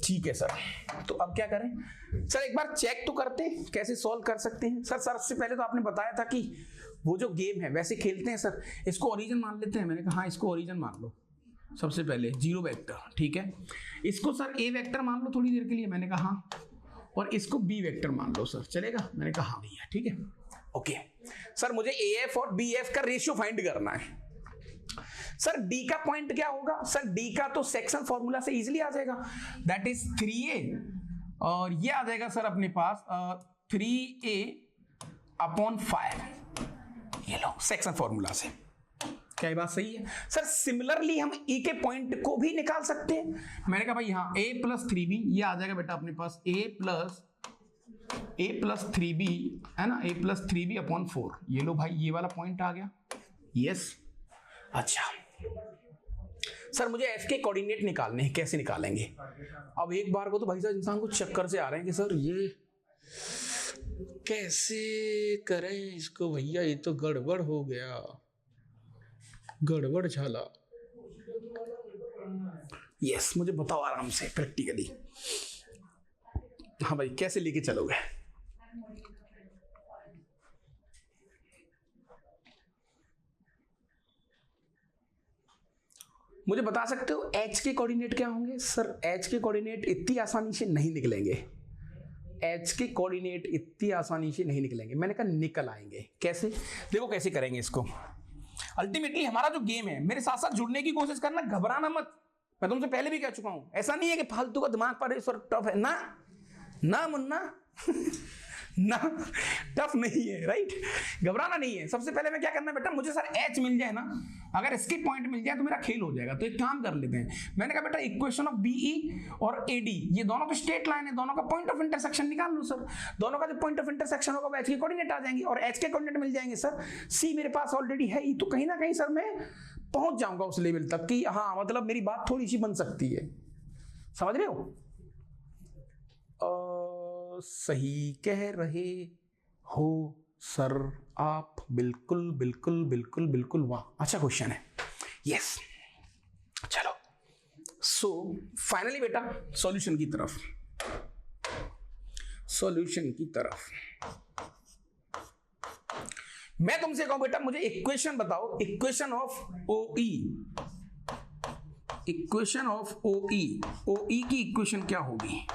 ठीक है सर, तो अब क्या करें सर? एक बार चेक तो करते हैं कैसे सॉल्व कर सकते हैं। सर सबसे पहले तो आपने बताया था कि वो जो गेम है वैसे खेलते हैं सर, इसको ओरिजिन मान लेते हैं। मैंने कहा हाँ, इसको ओरिजिन मान लो सबसे पहले, 0 वेक्टर, ठीक है। इसको सर A वेक्टर मान लो थोड़ी देर के लिए, मैंने कहा हाँ, और इसको B वेक्टर मान लो सर, चलेगा? मैंने कहा हाँ भैया, ठीक है, ओके। सर मुझे AF और BF का रेशियो फाइंड करना है। सर D का पॉइंट क्या होगा? सर D का तो सेक्शन फॉर्मूला से इजीली आ जाएगा, दैट इज 3A, और ये आ जाएगा सर अपने पास 3A अपॉन 5, ये लो सेक्शन फॉर्मूला से। क्या ये बात सही है? सर सिमिलरली हम E के पॉइंट को भी निकाल सकते हैं। मैंने कहा भाई यहाँ A प्लस 3B, ये आ जाएगा बेटा अपने पास A प्लस 3B, है ना, A प्लस 3B अपॉन 4, ये लो भाई, ये वाला पॉइंट आ गया। यस, अच्छा सर मुझे F के कोऑर्डिनेट निकालने हैं, कैसे निकालेंगे? अब एक बार को तो भाई साहब इंसान को चक्कर से आ रहे हैं कि सर ये कैसे करें इसको भैया, ये तो गड़बड़ हो गया, गड़बड़ झाला। यस, मुझे बताओ आराम से प्रैक्टिकली। हाँ भाई, कैसे लेके चलोगे? मुझे बता सकते हो H के कोऑर्डिनेट क्या होंगे? सर H के कोऑर्डिनेट इतनी आसानी से नहीं निकलेंगे, H के कोऑर्डिनेट इतनी आसानी से नहीं निकलेंगे। मैंने कहा निकल आएंगे। कैसे? देखो कैसे करेंगे इसको। अल्टीमेटली हमारा जो गेम है, मेरे साथ साथ जुड़ने की कोशिश करना, घबराना मत। मैं तुमसे पहले भी कह चुका हूं, ऐसा नहीं है कि फालतू का दिमाग पर इस वक्त टफ है ना, ना मुन्ना ना, टफ नहीं है, राइट? घबराना नहीं है। सबसे पहले मैं क्या करना है बेटा, मुझे सर H मिल जाए ना, अगर इसके पॉइंट मिल जाए तो मेरा खेल हो जाएगा। तो एक काम कर लेते हैं, मैंने कहा बेटा इक्वेशन ऑफ BE और AD, ये दोनों तो स्ट्रेट लाइन है, दोनों का पॉइंट ऑफ इंटरसेक्शन निकाल लो सर। दोनों का जो पॉइंट ऑफ इंटरसेक्शन होगा वो H के कोऑर्डिनेट आ जाएंगे, और H के कोऑर्डिनेट मिल जाएंगे सर, C मेरे पास ऑलरेडी है ही, तो कहीं ना कहीं सर मैं पहुंच जाऊंगा उस लेवल तक कि हाँ मतलब मेरी बात थोड़ी सी बन सकती है। समझ रहे हो? सही कह रहे हो सर आप, बिल्कुल बिल्कुल बिल्कुल बिल्कुल, वाह अच्छा क्वेश्चन है। यस, चलो सो फाइनली बेटा सॉल्यूशन की तरफ, सॉल्यूशन की तरफ मैं तुमसे कहूं बेटा, मुझे इक्वेशन बताओ, equation of OE, equation of OE, OE की इक्वेशन क्या होगी?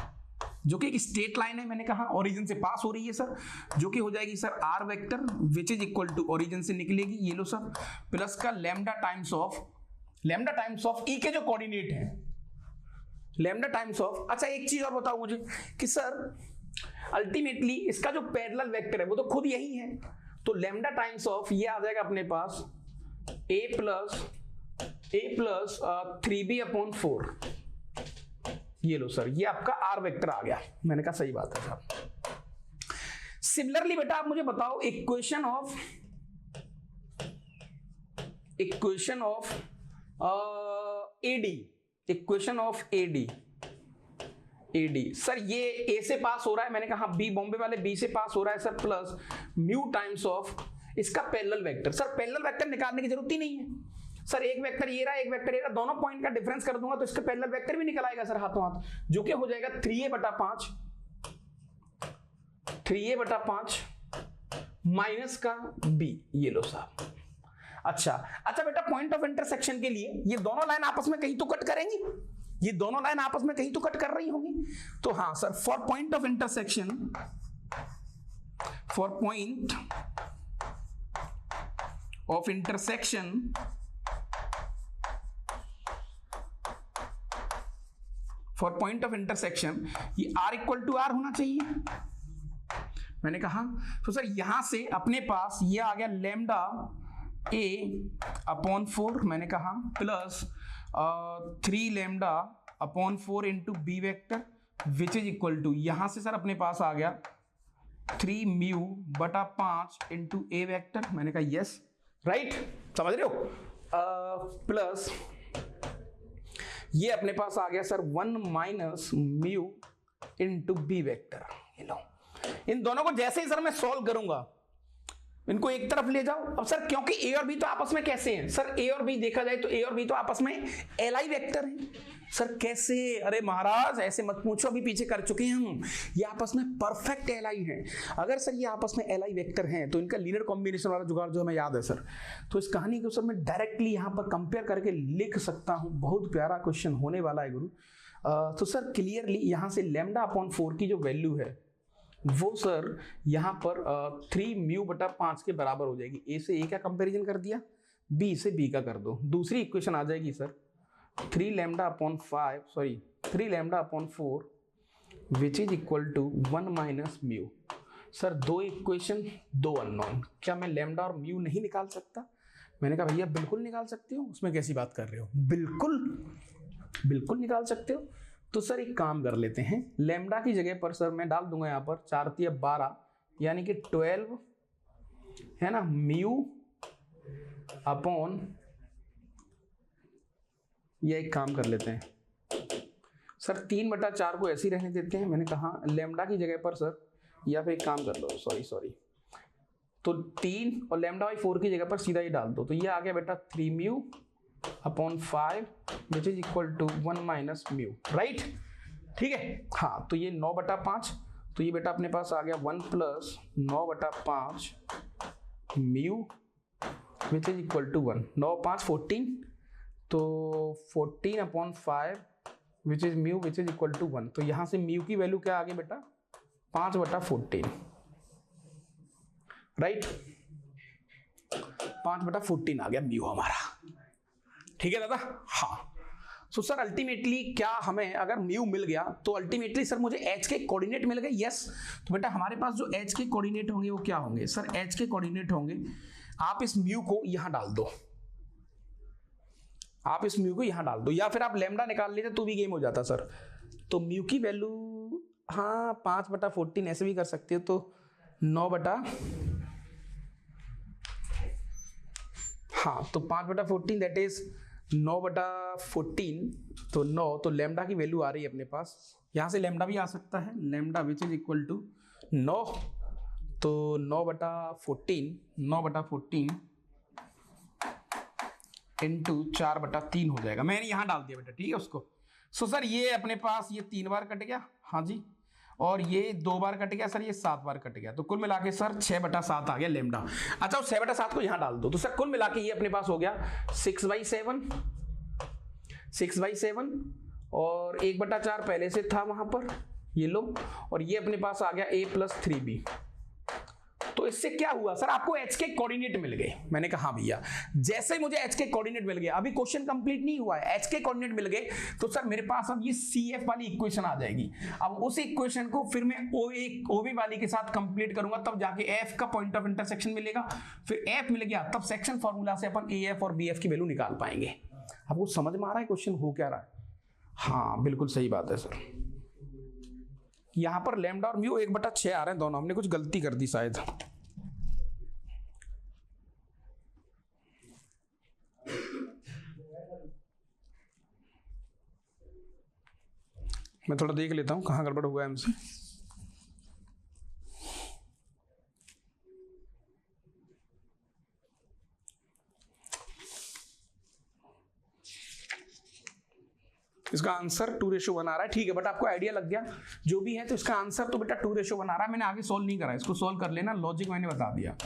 जो कि एक स्ट्रेट लाइन है, मैंने कहा ओरिजिन से पास हो रही है सर, जो कि हो जाएगी sir R vector which is equal to origin से निकलेगी ये लो सर प्लस का लैम्डा टाइम्स ऑफ ई के जो कोऑर्डिनेट है लैम्डा टाइम्स ऑफ। अच्छा एक चीज और बताओ मुझे कि सर अल्टीमेटली इसका जो पैरेलल वेक्टर है वो तो खुद यही है, तो लैम्डा टाइम्स ऑफ ये आ जाएगा अपने पास a प्लस 3b/4। ये लो सर ये आपका आर वेक्टर आ गया। मैंने कहा सही बात है साहब। सिमिलरली बेटा आप मुझे बताओ इक्वेशन ऑफ AD सर ये A से पास हो रहा है, मैंने कहा B बॉम्बे वाले B से पास हो रहा है sir plus mu times of इसका parallel vector. Sir parallel vector निकालने की जरूरत ही नहीं है सर, एक वेक्टर ये रहा एक वेक्टर ये रहा, दोनों पॉइंट का डिफरेंस कर दूंगा तो इसका पैरेलल वेक्टर भी निकल आएगा सर हाथों हाथ, जो कि हो जाएगा 3a/5 माइनस का b। ये लो साहब। अच्छा बेटा पॉइंट ऑफ इंटरसेक्शन के लिए ये दोनों लाइन आपस में कहीं तो कट करेंगी, ये दोनों लाइन आपस में कहीं तो कट कर रही होंगी, तो हाँ sir for point of intersection ये r इक्वल टू r होना चाहिए। मैंने कहा तो सर यहां से अपने पास ये आ गया लैम्डा a/4, मैंने कहा plus 3 λ/4 into B vector which is equal to, यहां से सर अपने पास आ गया 3μ/5 इंटू ए वेक्टर। मैंने कहा यस राइट, समझ रहे हो, प्लस ये अपने पास आ गया sir 1 minus mu into B vector. ये लो इन दोनों को जैसे ही सर मैं सॉल्व करूंगा इनको एक तरफ ले जाओ। अब सर क्योंकि ए और बी तो आपस में कैसे हैं सर, ए और बी देखा जाए तो ए और बी तो आपस में एलआई वेक्टर हैं सर। कैसे? अरे महाराज ऐसे मत पूछो, अभी पीछे कर चुके हैं हम, ये आपस में परफेक्ट एलआई हैं। अगर सर ये आपस में एलआई वेक्टर हैं तो इनका लीनियर कॉम्बिनेशन वाला जुगाड़ जो हमें याद है सर, तो इस कहानी को सर मैं डायरेक्टली यहाँ पर कंपेयर करके लिख सकता हूँ। बहुत प्यारा क्वेश्चन होने वाला है गुरु। तो सर क्लियरली यहाँ से λ/4 की जो वैल्यू है वो सर यहाँ पर 3μ/5 के बराबर हो जाएगी। ए से ए का कंपैरिजन कर दिया, बी से बी का कर दो, दूसरी इक्वेशन आ जाएगी sir 3λ/4 which is equal to 1 minus mu. Sir दो इक्वेशन दो अननोन, क्या मैं लैम्डा और म्यू नहीं निकाल सकता? मैंने कहा भैया बिल्कुल निकाल सकते हो, उसमें कैसी बात कर रहे हो, बिल्कुल निकाल सकते हो। तो सर एक काम कर लेते हैं, लैम्डा की जगह पर सर मैं डाल दूंगा यहाँ पर 4×12 यानी कि 12 है ना म्यू अपॉन, ये एक काम कर लेते हैं सर 3/4 को ऐसे ही रहने देते हैं। मैंने कहा लैम्डा की जगह पर सर, या फिर एक काम कर लो, सॉरी तो 3 और λ/4 की जगह पर सीधा ही डाल दो, तो ये आ गया बेटा 3μ/5 which is equal to 1 minus mu, right. ठीक है, हाँ तो ये 9/5, तो ये बेटा अपने पास आ गया 1 plus 9/5 mu which is equal to 1, 9×5 14, तो 14/5 which is mu which is equal to 1। तो यहां से म्यू की वैल्यू क्या आ गई बेटा 5/14, राइट, 5/14 आ गया म्यू हमारा। ठीक है दादा, हाँ। सो सर अल्टीमेटली क्या हमें अगर म्यू मिल गया तो अल्टीमेटली सर मुझे एच के कोऑर्डिनेट मिल गए, यस। तो बेटा हमारे पास जो एच के कोऑर्डिनेट होंगे वो क्या होंगे सर, एच के कोऑर्डिनेट होंगे, आप इस म्यू को यहां डाल दो, या फिर आप लैम्डा निकाल लेते तो भी गेम हो जाता सर। तो म्यू की वैल्यू हाँ 5/14 ऐसे भी कर सकते हो, तो 5/14 दैट इज 9/14, तो 9, तो लैम्डा की वैल्यू आ रही है अपने पास, यहां से लैम्डा भी आ सकता है, lambda which is equal to 9, तो 9/14 इंटू 4/3 हो जाएगा। मैंने यहां डाल दिया बेटा, ठीक है उसको। सो सर ये अपने पास ये 3 बार कट गया, हाँ जी, और ये 2 बार कट गया सर, ये 7 बार कट गया, तो कुल मिला के सर 6/7 आ गया लैम्डा। अच्छा उस 6/7 को यहां डाल दो, तो सर कुल मिला के ये अपने पास हो गया 6/7 और 1/4 पहले से था वहां पर, ये लो, और ये अपने पास आ गया a+3b। तो इससे क्या हुआ सर, आपको h के कोऑर्डिनेट मिल गए। मैंने कहा हाँ भैया, जैसे ही मुझे h के कोऑर्डिनेट मिल गए, अभी क्वेश्चन कंप्लीट नहीं हुआ है, h के कोऑर्डिनेट मिल गए तो सर मेरे पास अब ये CF वाली इक्वेशन आ जाएगी। अब उस इक्वेशन को फिर मैं OB वाली के साथ कंप्लीट करूंगा, तब जाके f का पॉइंट ऑफ इंटरसेक्शन मिलेगा, फिर f मिल गया, तब सेक्शन फॉर्मूला से अपन AF और BF की वैल्यू निकाल पाएंगे। आपको समझ में आ रहा है क्वेश्चन हो क्या रहा है? हाँ बिल्कुल सही बात है सर। यहां पर लैम्डा और म्यू 1/6 आ रहे हैं दोनों, हमने कुछ गलती कर दी शायद। मैं थोड़ा देख लेता हूं कहां गड़बड़ हुआ है हमसे। इसका आंसर 2:1 आ रहा है, ठीक है, बट आपको आइडिया लग गया जो भी है। तो इसका आंसर तो बेटा 2:1 आ रहा है। मैंने आगे सॉल्व नहीं करा, इसको सॉल्व कर लेना, लॉजिक मैंने बता दिया।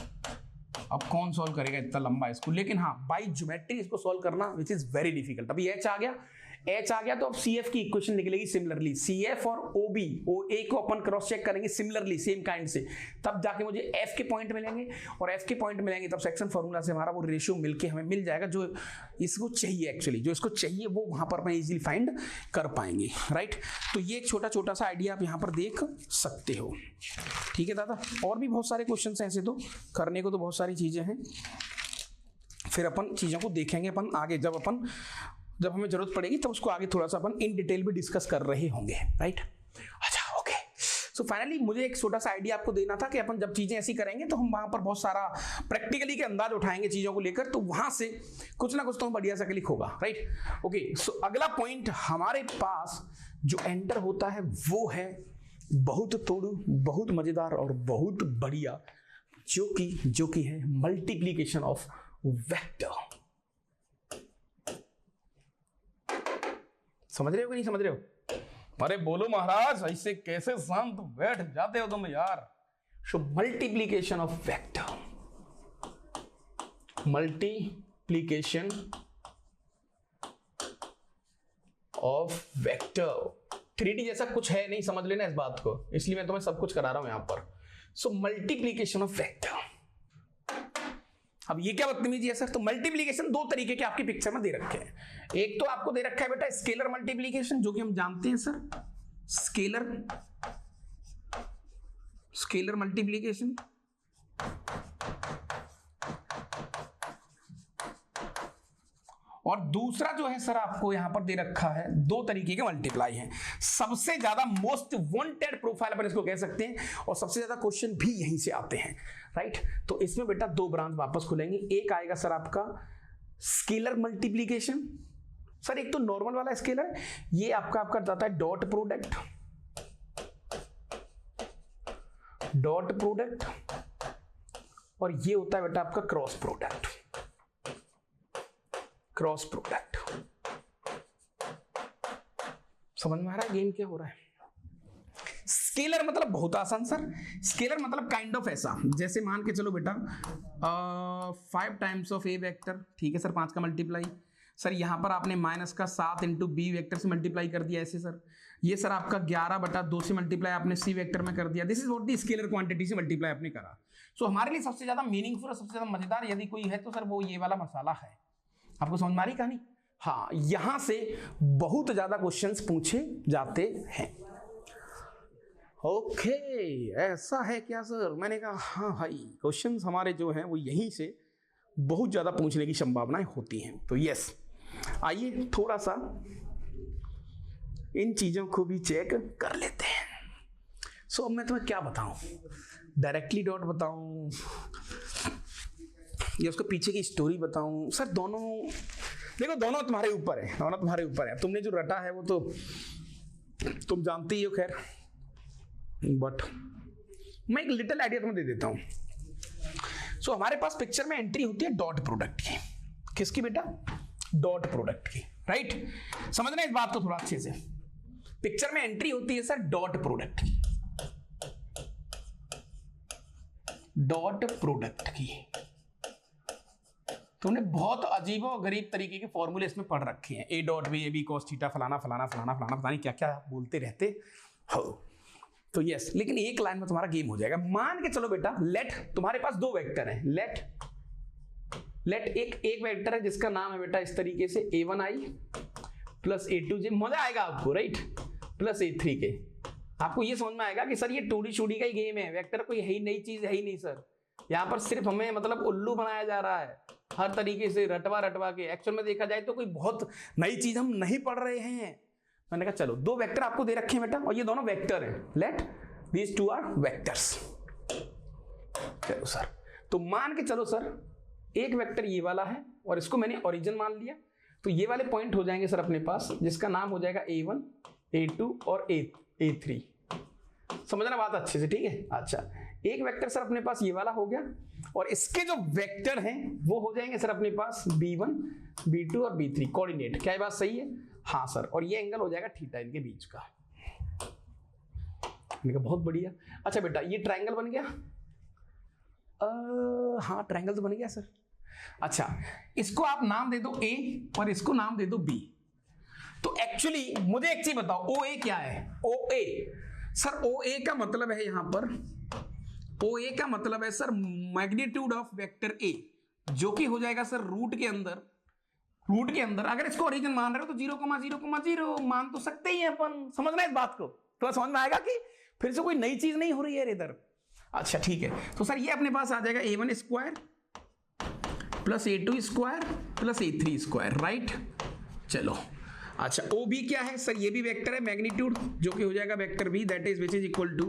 अब कौन सॉल्व करेगा इतना लंबा इसको, लेकिन हाँ बाई ज्योमेट्री इसको सॉल्व करना विच इज वेरी डिफिकल्ट। अभी h आ गया तो अब CF की इक्वेशन निकलेगी सिमिलरली। CF और OA को अपन क्रॉस चेक करेंगे सिमिलरली सेम काइंड से, तब जाके मुझे F के पॉइंट मिलेंगे, और F के पॉइंट मिलेंगे तब सेक्शन फॉर्मूला से हमारा वो रेशियो मिलके हमें मिल जाएगा जो इसको चाहिए। एक्चुअली जो इसको चाहिए वो वहां पर मैं इजीली फाइंड कर पाएंगे, राइट। तो ये एक छोटा सा आइडिया आप यहाँ पर देख सकते हो, ठीक है दादा। और भी बहुत सारे क्वेश्चन हैं ऐसे, तो करने को तो बहुत सारी चीजें हैं, फिर अपन चीजों को देखेंगे अपन आगे, जब हमें जरूरत पड़ेगी तब उसको आगे थोड़ा सा अपन इन डिटेल भी डिस्कस कर रहे होंगे, राइट। अच्छा ओके, सो फाइनली मुझे एक छोटा सा आइडिया आपको देना था कि अपन जब चीजें ऐसी करेंगे तो हम वहां पर बहुत सारा प्रैक्टिकली के अंदाज उठाएंगे चीजों को लेकर, तो वहां से कुछ ना कुछ तो बढ़िया सा क्लिक होगा, राइट। ओके, सो अगला पॉइंट हमारे पास जो एंटर होता है वो है बहुत तोड़ू, बहुत मजेदार और बहुत बढ़िया, जो कि है मल्टीप्लीकेशन ऑफ वेक्टर। समझ रहे हो कि नहीं समझ रहे हो? अरे बोलो महाराज, ऐसे कैसे शांत बैठ जाते हो तुम यार। So multiplication of vector, multiplication of vector 3D जैसा कुछ है नहीं, समझ लेना इस बात को, इसलिए मैं तुम्हें सब कुछ करा रहा हूं यहां पर। सो मल्टीप्लीकेशन ऑफ वेक्टर, अब ये क्या बदतमीजी है सर? तो मल्टीप्लीकेशन दो तरीके के आपकी पिक्चर में दे रखे हैं। एक तो आपको दे रखा है बेटा स्केलर मल्टीप्लीकेशन, जो कि हम जानते हैं सर, स्केलर मल्टीप्लीकेशन, और दूसरा जो है सर आपको यहां पर दे रखा है दो तरीके के मल्टीप्लाई हैं। सबसे ज्यादा मोस्ट वांटेड प्रोफाइल अपन इसको कह सकते हैं, और सबसे ज्यादा क्वेश्चन भी यहीं से आते हैं, राइट। तो इसमें बेटा दो ब्रांच वापस खुलेंगे। एक आएगा सर आपका स्केलर मल्टीप्लीकेशन, सर एक तो नॉर्मल वाला स्केलर, ये आपका जाता है डॉट प्रोडक्ट, और ये होता है बेटा आपका क्रॉस प्रोडक्ट। समझ में आ रहा है गेम क्या हो रहा है? स्केलर मतलब बहुत आसान सर, स्केलर मतलब काइंड ऑफ ऐसा, जैसे मान के चलो बेटा 5 टाइम्स ऑफ ए वेक्टर, ठीक है सर, 5 का मल्टीप्लाई, सर यहां पर आपने माइनस का 7 इंटू बी वेक्टर से मल्टीप्लाई कर दिया ऐसे सर, ये सर आपका 11/2 से मल्टीप्लाई आपने सी वेक्टर में कर दिया। This is what the scalar quantity से मल्टीप्लाई आपने करा। सो हमारे लिए सबसे ज्यादा मीनिंगफुल और सबसे ज्यादा मजेदार यदि कोई है तो सर वो ये वाला मसाला है। आपको समझ में आ रही कहानी? हाँ, यहां से बहुत ज्यादा क्वेश्चंस पूछे जाते हैं। ओके, ऐसा है क्या सर? मैंने कहा हाँ भाई, क्वेश्चंस हमारे जो हैं वो यहीं से बहुत ज्यादा पूछने की संभावनाएं होती हैं। तो यस, आइए थोड़ा सा इन चीजों को भी चेक कर लेते हैं। सो अब मैं तुम्हें क्या बताऊं, डायरेक्टली डॉट बताऊं या उसके पीछे की स्टोरी बताऊं? सर दोनों, देखो दोनों तुम्हारे ऊपर है, दोनों तुम्हारे ऊपर है। तुमने जो रटा है वो तो तुम जानते ही हो, खैर, बट मैं एक लिटिल आइडिया तुम्हें दे देता हूं। सो हमारे पास पिक्चर में एंट्री होती है डॉट प्रोडक्ट की। किसकी बेटा? डॉट प्रोडक्ट की, राइट। समझना इस बात को थोड़ा अच्छे से। पिक्चर में एंट्री होती है सर डॉट प्रोडक्ट की, डॉट प्रोडक्ट की। तुमने बहुत अजीबो गरीब तरीके के फॉर्मूले इसमें पढ़ रखे हैं, A dot B, A B cos theta, फलाना फलाना फलाना फलाना, पता नहीं क्या क्या बोलते रहते हो। तो यस, लेकिन एक लाइन में तुम्हारा गेम हो जाएगा। मान के चलो बेटा, लेट तुम्हारे पास दो वेक्टर हैं, लेट एक वेक्टर है जिसका नाम है बेटा इस तरीके से a1i प्लस a2j, मजा आएगा आपको, राइट, प्लस a3k। आपको ये समझ में आएगा कि सर ये टूडी शूडी का ही गेम है, वेक्टर कोई है ही नई चीज है ही नहीं सर, यहाँ पर सिर्फ हमें मतलब उल्लू बनाया जा रहा है हर तरीके से रटवा के। एक्चुअल में देखा जाए तो कोई बहुत नई चीज हम नहीं पढ़ रहे हैं। मैंने कहा चलो दो वेक्टर आपको दे रखे हैं बेटा, और ये दोनों वेक्टर हैं, let these two are vectors. चलो सर, तो मान के चलो सर एक वेक्टर ये वाला है और इसको मैंने ओरिजिन मान लिया, तो ये वाले पॉइंट हो जाएंगे सर अपने पास, जिसका नाम हो जाएगा a1 a2 और a3। समझना बात अच्छे से, ठीक है। अच्छा, एक वेक्टर सर अपने पास ये वाला हो गया, और इसके जो वेक्टर हैं वो हो जाएंगे सर अपने पास b1 b2 और b3 कोऑर्डिनेट। क्या ये बात सही है? हाँ सर, और ये एंगल हो जाएगा थीटा इनके बीच का। मैंने कहा बहुत बढ़िया। अच्छा बेटा, ये ट्रायंगल बन गया? हाँ ट्रायंगल तो बन गया सर। अच्छा, इसको आप नाम दे दो a और इसको नाम दे दो b। तो एक्चुअली मुझे एक चीज बताओ, OA क्या है? OA सर, OA का मतलब है यहां पर, OA का मतलब है sir magnitude of vector A, जो कि हो जाएगा सर रूट के अंदर अगर इसको ओरिजिन मान रहे हो तो 0,0,0 मान तो सकते ही हैं अपन। समझना इस बात को, तो समझ में आएगा कि फिर से कोई नई चीज नहीं हो रही है इधर। अच्छा ठीक है, तो सर ये अपने पास आ जाएगा a1 square plus a2 square plus a3 square, right. चलो अच्छा, OB क्या है सर? ये भी वेक्टर है मैग्नीट्यूड, जो कि हो जाएगा vector B, that is which is equal to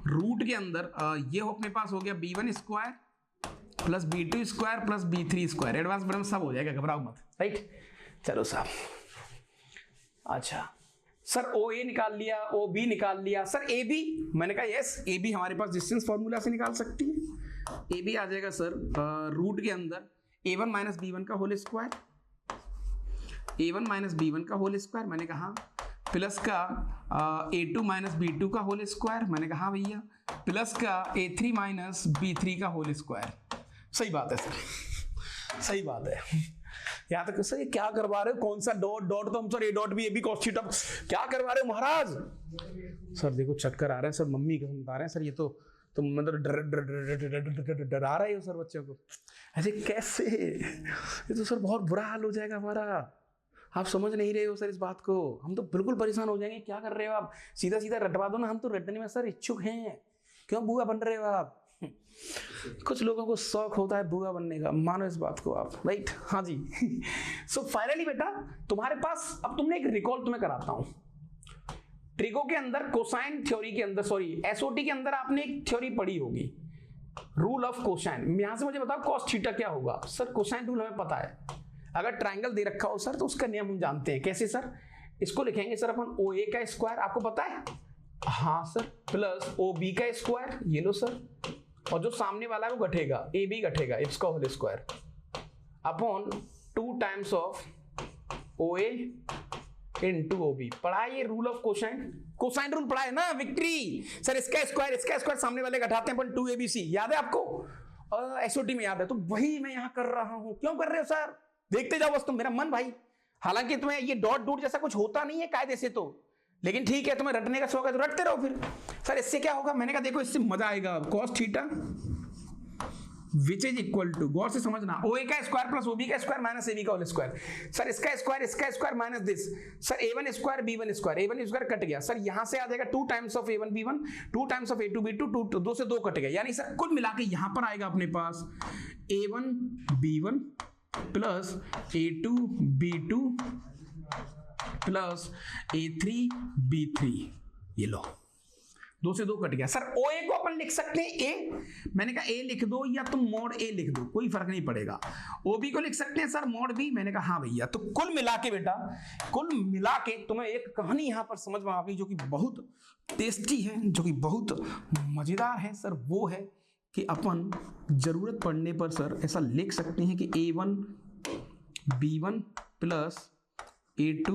root के अंदर ये अपने पास हो गया b1 square plus b2 square plus b3 square. Advance ब्रह्म सब हो जाएगा, घबराओ मत, राइट। चलो साहब, अच्छा सर OA निकाल लिया, OB निकाल लिया, सर AB, मैंने कहा यस AB हमारे पास डिस्टेंस फॉर्मूला से निकाल सकती है। AB आ जाएगा सर रूट के अंदर a1 माइनस b1 का whole square, a1 minus b1 का होल स्क्वायर, मैंने कहा प्लस का a2 माइनस b2 का होल स्क्वायर, मैंने कहा भैया प्लस का a3 माइनस b3 का होल स्क्वायर। सही बात है सर, सही बात है। यहाँ तक सर ये क्या करवा रहे हो? कौन सा डॉट तो हम सर a डॉट भी AB cos थीटा क्या करवा रहे हो महाराज? सर देखो चक्कर आ रहा है सर, मम्मी कसम बता रहे हैं सर, ये तो तुम मतलब डरा रहे हो सर बच्चों को। अरे कैसे, ये तो सर बहुत बुरा हाल हो जाएगा हमारा। आप समझ नहीं रहे हो सर इस बात को, हम तो बिल्कुल परेशान हो जाएंगे। क्या कर रहे हो आप? सीधा सीधा रटवा दो ना, हम तो रटने में सर इच्छुक हैं। क्यों बुआ बन रहे हो आप? कुछ लोगों को शौक होता है बुआ बनने का, मानो इस बात को आप, राइट। हाँ जी। सो फाइनली बेटा तुम्हारे पास, अब तुमने एक रिकॉल तुम्हें कराता हूं। ट्रिगो के अंदर कोसाइन थ्योरी के अंदर, सॉरी एसओटी के अंदर आपने एक थ्योरी पढ़ी होगी, रूल ऑफ कोसाइन। यहां से मुझे बताओ कॉस थीटा क्या होगा? सर कोसाइन रूल हमें पता है, अगर ट्रायंगल दे रखा हो सर तो उसका नियम हम जानते हैं। कैसे सर? इसको लिखेंगे सर अपन OA का स्क्वायर, आपको पता है? हाँ सर, प्लस OB का स्क्वायर, ये लो सर, और जो सामने वाला है वो घटेगा, AB घटेगा, इसका whole square upon 2 times of OA into OB। पढ़ा है ये rule of cosine? Cosine rule पढ़ा है ना, विक्ट्री। सर इसका स्क्वायर सामने वाले घटाते हैं अपन 2ABC, याद है आपको? एसओटी में याद है, तो वही मैं यहां कर रहा हूं। क्यों कर रहे हो सर? देखते जाओ बस तुम, मेरा मन भाई। हालांकि तुम्हें ये डॉट डॉट जैसा कुछ होता नहीं है कायदे से तो, लेकिन ठीक है तुम्हें रटने का शौक है तो रटते रहो फिर। सर इससे क्या होगा? मैंने कहा देखो इससे मजा आएगा। cos theta which is equal to, गौर से समझना, OA का स्क्वायर प्लस OB का स्क्वायर माइनस AB का होल स्क्वायर। सर इसका square minus this, sir A1 square B1 square, A1 square cut गया सर, यहां से आ जाएगा 2 times of A1 B1, 2 times of A2 B2, 2 से 2 कट गया, यानी सर कुल मिला के यहां पर आएगा अपने पास A1 B1 plus A2 B2 plus A3 B3। ये लो 2 से 2 कट गया। सर OA को अपन लिख सकते हैं A, मैंने कहा A लिख दो या तुम मोड A लिख दो, कोई फर्क नहीं पड़ेगा। OB को लिख सकते हैं सर मोड B, मैंने कहा हाँ भैया। तो कुल मिला के बेटा, कुल मिला के तुम्हें एक कहानी यहां पर समझ में आ गई जो कि बहुत टेस्टी है, जो कि बहुत मजेदार है सर। वो है कि अपन जरूरत पड़ने पर सर ऐसा लिख सकते हैं कि A1 B1 plus A2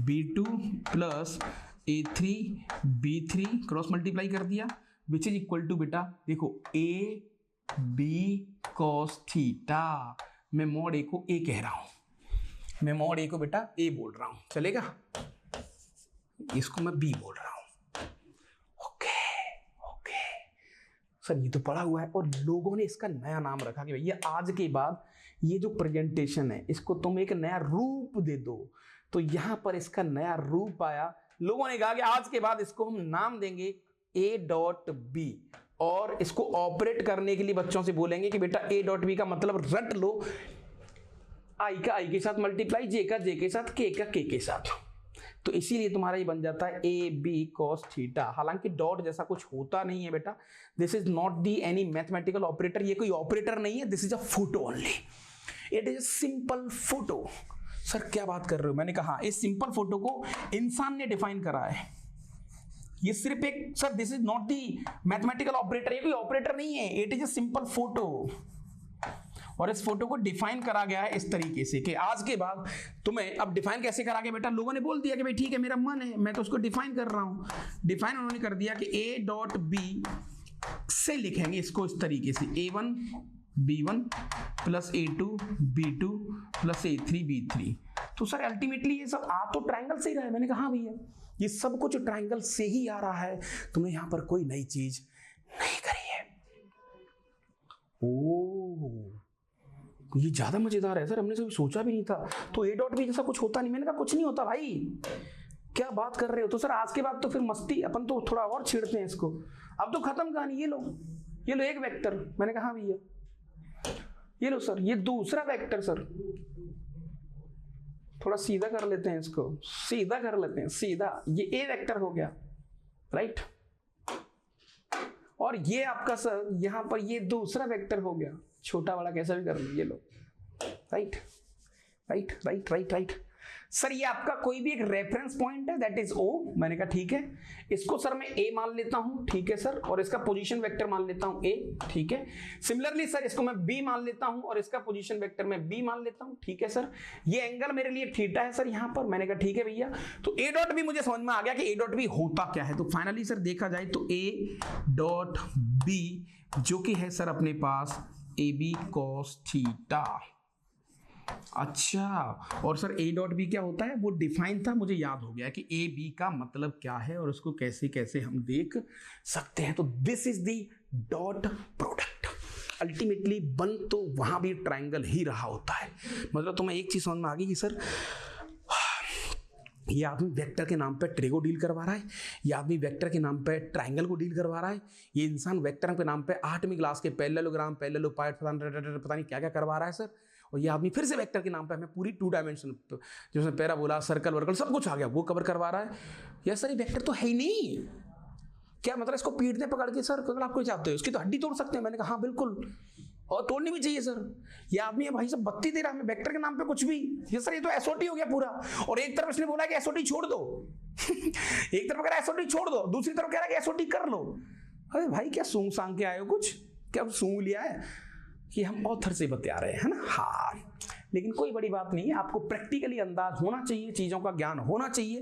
B2 plus A3 B3 cross multiply कर दिया, विच इज इक्वल टू बेटा देखो AB cos थीटा। मैं मॉड A को A कह रहा हूं, मैं मॉड A को बेटा A बोल रहा हूं, चलेगा? इसको मैं B बोल रहा हूं, ओके। सर ये तो पढ़ा हुआ है, और लोगों ने इसका नया नाम रखा कि भैया आज के बाद ये जो प्रेजेंटेशन है इसको तुम एक नया रूप दे दो। तो यहां पर इसका नया रूप आया, लोगों ने कहा कि आज के बाद इसको हम नाम देंगे A.B, और इसको ऑपरेट करने के लिए बच्चों से बोलेंगे कि बेटा A.B का मतलब रट लो, आई का आई के साथ मल्टीप्लाई, जे का जे के साथ, के का के साथ। तो इसीलिए तुम्हारा ये बन जाता है AB cos थीटा। हालांकि डॉट जैसा कुछ होता नहीं है बेटा, this is not the any mathematical operator, ये कोई ऑपरेटर नहीं है, this is a photo only, it is simple photo. Sir क्या बात कर रहे हो, मैंने कहा इस सिंपल फोटो को इंसान ने डिफाइन करा है, ये सिर्फ एक, sir this is not the mathematical operator, ये कोई ऑपरेटर नहीं है, it is a simple photo. और इस फोटो को डिफाइन करा गया है इस तरीके से कि आज के बाद तुम्हें, अब डिफाइन कैसे करा गया बेटा, लोगों ने बोल दिया कि भाई ठीक है मेरा मन है, मैं तो उसको डिफाइन कर रहा हूं। डिफाइन उन्होंने कर दिया कि A.B से लिखेंगे इसको इस तरीके से, A1 B1 plus A2 B2 plus A3 B3। तो सर अल्टीमेटली ये सब आ तो ट्राइंगल से ही रहा है। मैंने कहा हाँ भैया ये सब कुछ ट्राइंगल से ही आ रहा है, तुमने यहां पर कोई नई चीज नहीं करी है। ओ ये ज्यादा मजेदार है सर, हमने कभी सोचा भी नहीं था। तो A.B जैसा कुछ होता नहीं। मैंने कहा कुछ नहीं होता भाई, क्या बात कर रहे हो। तो सर आज के बाद तो फिर मस्ती, अपन तो थोड़ा और छेड़ते हैं इसको, अब तो खत्म कहानी। ये लो एक वेक्टर। मैंने कहा भैया ये लो सर, ये दूसरा वेक्टर सर, थोड़ा सीधा कर लेते हैं इसको, सीधा कर लेते हैं, सीधा, ये A वेक्टर हो गया, राइट। और ये आपका सर यहां पर ये दूसरा वेक्टर हो गया, छोटा बड़ा कैसा भी कर लो, ये लो, right right right right right. Sir ये आपका कोई भी एक रेफरेंस पॉइंट है, दैट इज O। मैंने कहा ठीक है, इसको सर मैं A मान लेता हूं, ठीक है सर, और इसका पोजीशन वेक्टर मान लेता हूं A, ठीक है। सिमिलरली सर इसको मैं B मान लेता हूं और इसका पोजीशन वेक्टर मैं B मान लेता हूं, ठीक है सर। ये एंगल मेरे लिए थीटा है सर यहां पर। मैंने कहा ठीक है भैया, तो A.B मुझे समझ में आ गया कि A.B होता क्या है। तो फाइनली सर देखा जाए तो A.B जो कि है सर अपने पास AB cos थीटा। अच्छा, और सर A.B क्या होता है वो डिफाइन था, मुझे याद हो गया कि AB का मतलब क्या है और उसको कैसे कैसे हम देख सकते हैं। तो this is the dot product. Ultimately बन तो वहां भी ट्राइंगल ही रहा होता है। मतलब तुम्हें एक चीज समझ में आ गई कि सर ये आदमी वेक्टर के नाम पे ट्रे को डील करवा रहा है, ये आदमी वेक्टर के नाम पे ट्राइंगल को डील करवा रहा है, ये इंसान वेक्टर के नाम पे 8वीं क्लास के पैरेललोग्राम, पैरेललोपाइड, पता नहीं क्या क्या करवा रहा है सर। और ये आदमी फिर से वेक्टर के नाम पे हमें पूरी 2 डायमेंशन, जिसमें पैराबोला, सर्कल वर्कल सब कुछ आ गया, वो कवर करवा रहा है। यार सर ये वेक्टर तो है ही नहीं, क्या मतलब इसको पीठ में पकड़ के सर अगर आप कोई चाहते हो इसकी तो हड्डी तोड़ सकते हैं। मैंने कहा हाँ बिल्कुल, और तोड़नी भी चाहिए सर। ये आदमी है भाई सब बत्ती दे रहा है हमें वेक्टर के नाम पे कुछ भी। ये सर ये तो एसओटी हो गया पूरा। और एक तरफ इसने बोला कि एसओटी छोड़ दो एक तरफ कह रहा है एसओटी छोड़ दो, दूसरी तरफ कह रहा है कि एसओटी कर लो। अरे भाई क्या सूंघ सांग के आए हो, कुछ क्या सूंघ लिया है कि हम ऑथर से बता रहे हैं ना। हाँ लेकिन कोई बड़ी बात नहीं है, आपको प्रैक्टिकली अंदाज होना चाहिए, चीजों का ज्ञान होना चाहिए,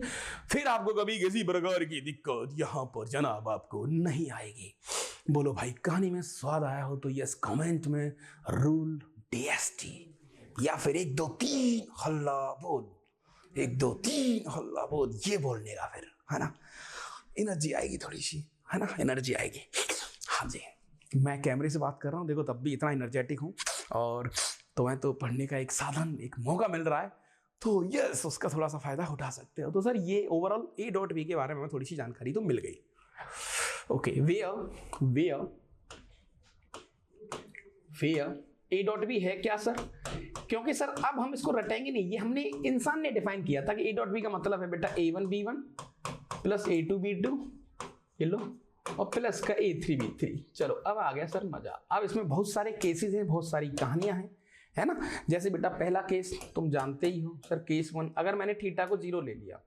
फिर आपको कभी किसी प्रकार की दिक्कत यहाँ पर जनाब आपको नहीं आएगी। बोलो भाई कहानी में स्वाद आया हो तो यस कमेंट में रूल DST या फिर 1 2 3 हल्ला बोल, 1 2 3 हल्ला बोल, ये बोलने का फिर है ना एनर्जी आएगी थोड़ी सी, है ना एनर्जी आएगी। हाँ जी मैं कैमरे से बात कर रहा हूँ, देखो तब भी इतना एनर्जेटिक हूँ, और तुम्हें तो पढ़ने का एक साधन, एक मौका मिल रहा है, तो यस उसका थोड़ा सा फायदा उठा सकते हो। तो सर ये ओवरऑल A.B के बारे में थोड़ी सी जानकारी तो मिल गई। ओके वेयर A.B है क्या सर, क्योंकि सर अब हम इसको रटेंगे नहीं, ये हमने इंसान ने डिफाइन किया था कि A.B का मतलब है बेटा A1 B1 plus A2 B2, ये लो, और प्लस का A3 B3। चलो अब आ गया सर मजा। अब इसमें बहुत सारे केसेस हैं, बहुत सारी कहानियां हैं, है ना। जैसे बेटा पहला केस तुम जानते ही हो सर, केस 1, अगर मैंने थीटा को 0 ले लिया,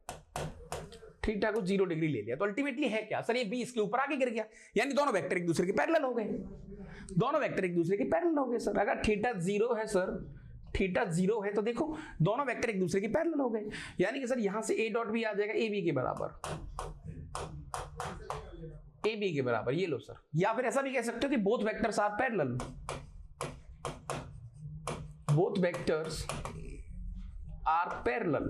थीटा को 0 डिग्री ले लिया, तो अल्टीमेटली है क्या सर, ये B इसके ऊपर आके गिर गया, यानी दोनों वेक्टर एक दूसरे के पैरेलल हो गए, दोनों वेक्टर एक दूसरे के पैरेलल हो गए सर। अगर थीटा 0 है सर, थीटा 0 है तो देखो दोनों वेक्टर एक दूसरे के पैरेलल हो गए, यानी कि सर यहां से A.B आ जाएगा AB के बराबर, AB के बराबर, ये लो सर। या फिर ऐसा भी कह सकते हो कि both vectors are parallel, both vectors are parallel।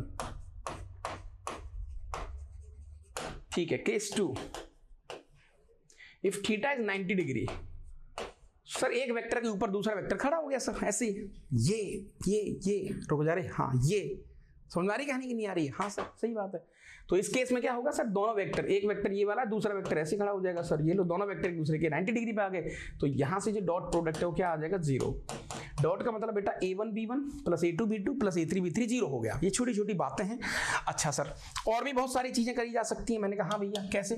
ठीक है, case 2, if theta is 90 degree, sir एक वेक्टर के ऊपर दूसरा वेक्टर खड़ा हो गया सर, ऐसे ये रुक जा रहे, हाँ ये समझ आ रही कहानी की नहीं आ रही है? हाँ सर सही बात है। तो इस केस में क्या होगा सर, दोनों वेक्टर, एक वेक्टर ये वाला, दूसरा वेक्टर ऐसे खड़ा हो जाएगा सर, ये लो दोनों वेक्टर एक दूसरे के 90 डिग्री पे आ गए, तो यहां से जो डॉट प्रोडक्ट है वो क्या आ जाएगा, 0। डॉट का मतलब बेटा a1 b1 plus a2 b2 plus a3 b3 0 हो गया। ये छोटी छोटी बातें हैं। अच्छा सर और भी बहुत सारी चीजें करी जा सकती हैं। मैंने कहा हाँ भैया कैसे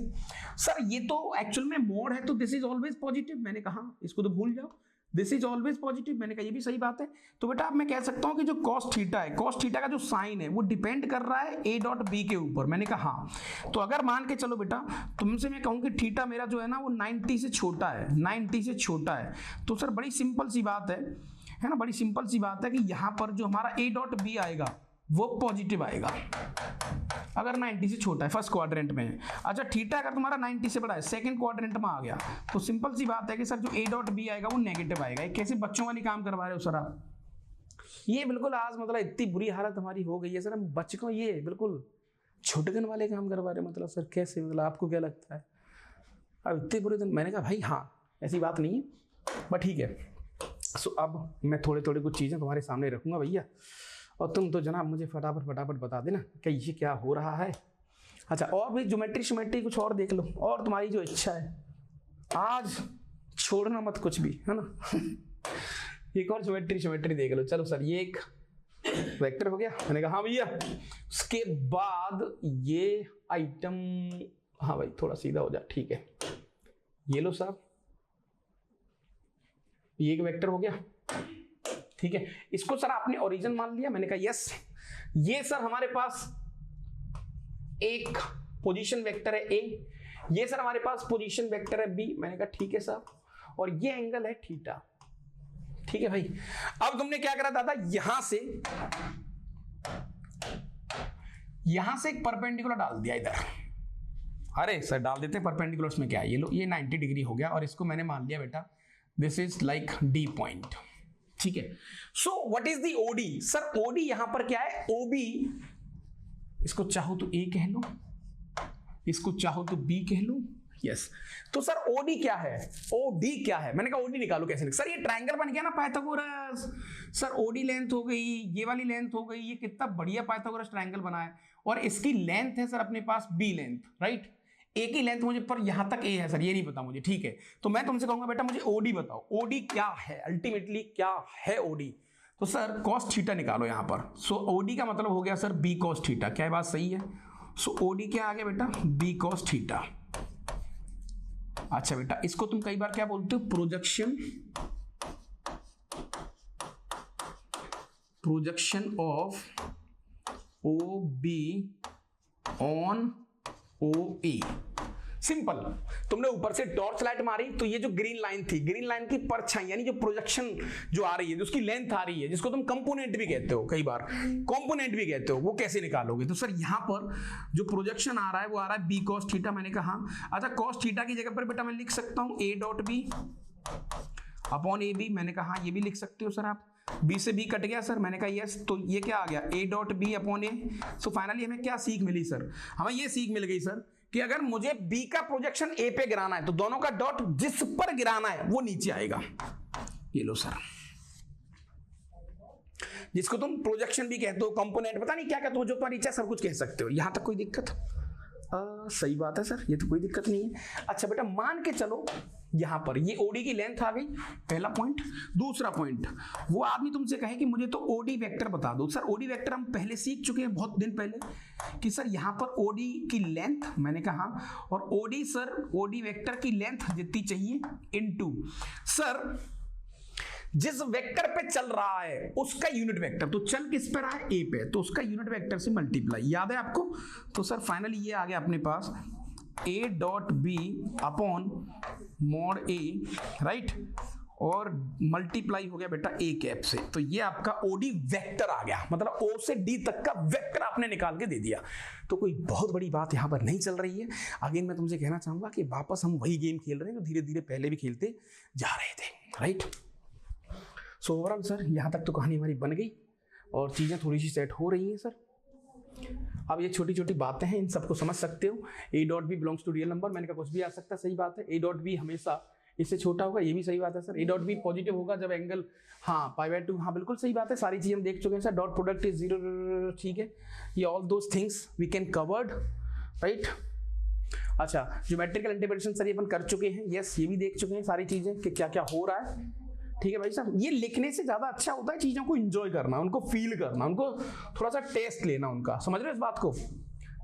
सर, ये तो एक्चुअल में मोड है तो दिस इज ऑलवेज पॉजिटिव। मैंने कहा इसको तो भूल जाओ, दिस इज ऑलवेज पॉजिटिव। मैंने कहा ये भी सही बात है। तो बेटा अब मैं कह सकता हूं कि जो cos थीटा है, cos थीटा का जो साइन है वो डिपेंड कर रहा है a डॉट b के ऊपर। मैंने कहा हाँ, तो अगर मान के चलो बेटा तुमसे मैं कहूं कि थीटा मेरा जो है ना वो 90 से छोटा है, 90 से छोटा है, तो सर बड़ी सिंपल सी बात है ना, बड़ी सिंपल सी बात है कि यहां पर जो हमारा a डॉट b आएगा वो पॉजिटिव आएगा अगर 90 से छोटा है, फर्स्ट क्वाड्रेंट में है। अच्छा थीटा अगर तुम्हारा 90 से बड़ा है, सेकंड क्वाड्रेंट में आ गया, तो सिंपल सी बात है कि सर जो a डॉट b आएगा वो नेगेटिव आएगा। ये कैसे बच्चों वाली काम करवा रहे हो सर आप? ये बिल्कुल आज मतलब इतनी बुरी हालत हमारी हो गई है सर, हम बच्चों को ये बिल्कुल छुटकन वाले काम करवा रहे हैं। मतलब सर कैसे, मतलब आपको क्या लगता है अब इतने बुरे दिन? मैंने कहा भाई हाँ ऐसी बात नहीं है, बट ठीक है। सो अब मैं थोड़े थोड़े कुछ चीज़ें तुम्हारे सामने रखूंगा भैया, और तुम तो जनाब मुझे फटाफट बता देना कि ये क्या हो रहा है। अच्छा और भी ज्योमेट्री कुछ और देख लो, और तुम्हारी जो इच्छा है आज छोड़ना मत कुछ भी, है ना। एक और ज्योमेट्री देख लो। चलो सर ये एक वेक्टर हो गया। मैंने कहा हाँ भैया। उसके बाद ये आइटम, हाँ भाई थोड़ा सीधा हो जा, ठीक है। ये लो साहब, ये एक वेक्टर हो गया, ठीक है। इसको सर आपने ओरिजिन मान लिया? मैंने कहा यस। ये सर हमारे पास एक पोजीशन वेक्टर है ए, ये सर हमारे पास पोजीशन वेक्टर है बी। मैंने कहा ठीक है साहब, और ये एंगल है थीटा, ठीक है भाई। अब तुमने क्या करा दादा, यहां से एक परपेंडिकुलर डाल दिया इधर। अरे सर डाल देते परपेंडिकुलर्स में क्या है, ये लो ये 90 डिग्री हो गया, और इसको मैंने मान लिया बेटा this is like D point, ठीक है। So what is the OD? Sir OD यहां पर क्या है, ओबी, इसको चाहो तो ए कह लो, इसको चाहो तो बी कह लो, यस। तो सर ओडी क्या है, ओडी क्या है? मैंने कहा ओडी निकालो कैसे? सर ये ट्रायंगल बन गया ना पाइथागोरस। सर ओडी लेंथ हो गई, ये वाली लेंथ हो गई, ये कितना बढ़िया पाइथागोरस ट्रायंगल बना है, और इसकी लेंथ है सर अपने पास बी लेंथ, राइट। ए की लेंथ मुझे पर यहां तक ए है सर, ये नहीं पता मुझे, ठीक है। तो मैं तुमसे कहूंगा बेटा मुझे ओडी बताओ, ओडी क्या है, अल्टीमेटली क्या है ओडी? तो सर cos थीटा निकालो यहां पर। सो ओडी का मतलब हो गया सर बी cos थीटा। क्या बात सही है? सो ओडी क्या आ गया बेटा, बी cos थीटा। अच्छा बेटा इसको तुम कई बार क्या बोलते हो, projection of O B on O A. Simple, तुमने ऊपर से टॉर्च लाइट मारी तो ये जो ग्रीन लाइन थी, ग्रीन लाइन की परछाई यानी जो प्रोजेक्शन जो आ रही है, जो उसकी लेंथ आ रही है, जिसको तुम कंपोनेंट भी कहते हो, कई बार कंपोनेंट भी कहते हो, वो कैसे निकालोगे? तो सर यहां पर जो प्रोजेक्शन आ रहा है वो आ रहा है बी cos थीटा। मैंने कहा अच्छा cos थीटा की जगह पर बेटा मैं लिख सकता हूं a dot B upon A B. मैंने कहा ये भी लिख सकते हो सर आप, बी से बी कट गया सर। मैंने कहा यस, तो ये क्या आ गया, A dot B upon A. So finally हमें क्या सीख मिली सर, हमें ये सीख मिल गई सर कि अगर मुझे बी का प्रोजेक्शन ए पे गिराना है तो दोनों का डॉट जिस पर गिराना है वो नीचे आएगा। ये लो सर, जिसको तुम प्रोजेक्शन भी कहते हो, कंपोनेंट, पता नहीं क्या कहते हो, जो तुम्हारी इच्छा सब कुछ कह सकते हो। यहां तक कोई दिक्कत? सही बात है सर, ये तो कोई दिक्कत नहीं है। अच्छा बेटा मान के चलो यहां पर ये ओडी की लेंथ आ गई, पहला पॉइंट। दूसरा पॉइंट, वो आदमी तुमसे कहे कि मुझे तो ओडी वेक्टर बता दो। सर ओडी वेक्टर हम पहले सीख चुके हैं बहुत दिन पहले कि सर यहां पर ओडी की लेंथ, मैंने कहा, और ओडी सर ओडी वेक्टर की लेंथ जितनी चाहिए इनटू सर जिस वेक्टर पे चल रहा है उसका यूनिट वेक्टर। तो चल किस पे रहा है, ए पे, तो उसका यूनिट वेक्टर से मल्टीप्लाई, याद है आपको? तो सर फाइनली ये आ गया अपने पास A dot B upon mod A, right, और मल्टीप्लाई हो गया बेटा ए कैप से। तो ये आपका ओडी वेक्टर आ गया, मतलब ओ से डी तक का वेक्टर आपने निकाल के दे दिया। तो कोई बहुत बड़ी बात यहां पर नहीं चल रही है। अगेन मैं तुमसे कहना चाहूंगा कि वापस हम वही गेम खेल रहे हैं जो धीरे धीरे पहले भी खेलते जा रहे थे, राइट। सो ओवरऑल सर यहाँ तक तो कहानी हमारी बन गई और चीज़ें थोड़ी सी सेट हो रही हैं सर। अब ये छोटी छोटी बातें हैं, इन सबको समझ सकते हो। A dot B belongs to real number, मैंने कहा कुछ भी आ सकता है, सही बात है। ए डॉट बी हमेशा इससे छोटा होगा, ये भी सही बात है sir. A dot B positive होगा जब एंगल, हाँ π/2, हाँ बिल्कुल सही बात है, सारी चीजें हम देख चुके हैं सर। डॉट प्रोडक्ट इज 0, ठीक है, ये all those things we can covered, right. अच्छा, ज्योमेट्रिकल इंटरप्रिटेशन सर ये अपन कर चुके हैं, यस ये भी देख चुके हैं सारी चीजें कि क्या क्या हो रहा है, ठीक है भाई साहब। ये लिखने से ज्यादा अच्छा होता है चीजों को एंजॉय करना, उनको फील करना, उनको थोड़ा सा टेस्ट लेना उनका, समझ रहे हो इस बात को।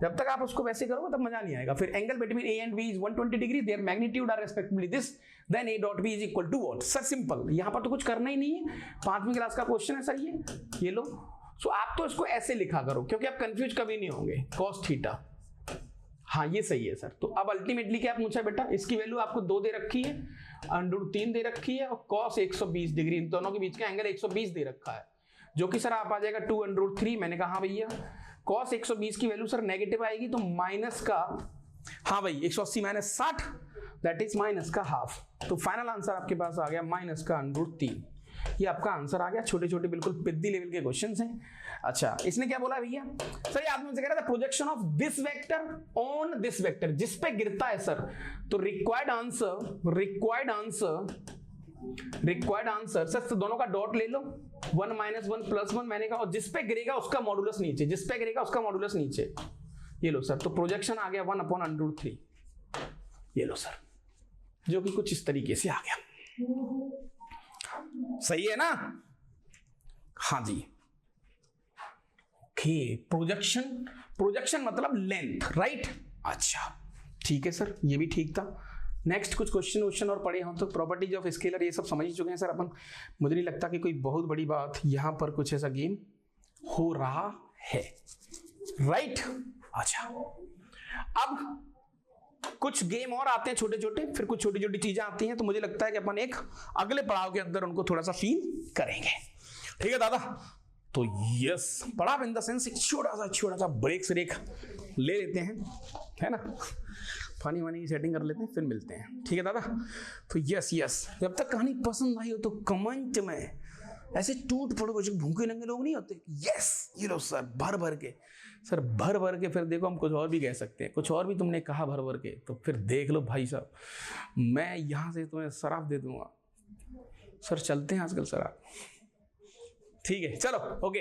जब तक आप उसको वैसे करोगे तब मजा नहीं आएगा। फिर angle between A and B is 120 degree, their magnitude are respectively this, then A dot B is equal to what sir, simple. यहाँ पर तो कुछ करना ही नहीं है, 5वीं क्लास का क्वेश्चन है सर ये लो। सो आप तो इसको ऐसे लिखा करो क्योंकि आप कंफ्यूज कभी नहीं होंगे। कॉस थीटा, हाँ ये सही है सर। तो अब अल्टीमेटली क्या पूछा है बेटा, इसकी वैल्यू आपको 2 दे रखी है, √3 दे रखी है, और cos 120 डिग्री, इन दोनों के बीच का एंगल 120 दे रखा है, जो कि सर आप आ जाएगा 2√3। मैंने कहा हाँ भैया cos 120 की वैल्यू सर नेगेटिव आएगी तो माइनस का, हाँ भाई 180 माइनस 60, दैट इज माइनस का हाफ। तो फाइनल आंसर आपके पास आ गया माइनस का √3। ये आपका आंसर आ गया। छोटे छोटे बिल्कुल पिद्दी लेवल के क्वेश्चंस हैं। अच्छा, इसने क्या बोला भैया सर, ये आदमी से कह रहा था projection of this vector on this vector, जिस पे गिरता है सर। तो रिक्वायर्ड आंसर सर, तो दोनों का डॉट ले लो, 1 - 1 + 1 मैंने कहा, और जिस पे गिरेगा उसका मॉडुलस नीचे, जिस पे गिरेगा उसका मॉडुलस नीचे, ये लो सर। तो प्रोजेक्शन आ गया 1/√3, ये लो सर, जो कि कुछ इस तरीके से आ गया। सही है ना? हाँ जी। ओके, प्रोजेक्शन मतलब लेंथ, राइट। अच्छा ठीक है सर, ये भी ठीक था। नेक्स्ट कुछ क्वेश्चन और पढ़े हो तो प्रॉपर्टीज ऑफ स्केलर ये सब समझ ही चुके हैं सर अपन। मुझे नहीं लगता कि कोई बहुत बड़ी बात यहां पर कुछ ऐसा गेम हो रहा है, राइट। अच्छा, अब कुछ गेम और आते हैं छोटे छोटे, फिर कुछ छोटी छोटी चीजें आती हैं, तो मुझे लगता है कि अपन एक अगले पड़ाव के अंदर उनको थोड़ा सा फील करेंगे। ठीक है दादा? तो यस, पड़ाव इन द सेंस एक छोटा सा ब्रेक ले लेते हैं, है ना, पानी वानी की सेटिंग कर लेते हैं, फिर मिलते हैं। ठीक है दादा? तो यस, जब तक कहानी पसंद आई हो तो कमेंट में ऐसे टूट पड़ो, जो भूखे नंगे लोग नहीं होते, यस ये लो सर, भर भर के सर, भर भर के। फिर देखो हम कुछ और भी कह सकते हैं, कुछ और भी तुमने कहा भर भर के, तो फिर देख लो भाई साहब, मैं यहां से तुम्हें शराब दे दूंगा सर। चलते हैं आजकल शराब। ठीक है, चलो ओके।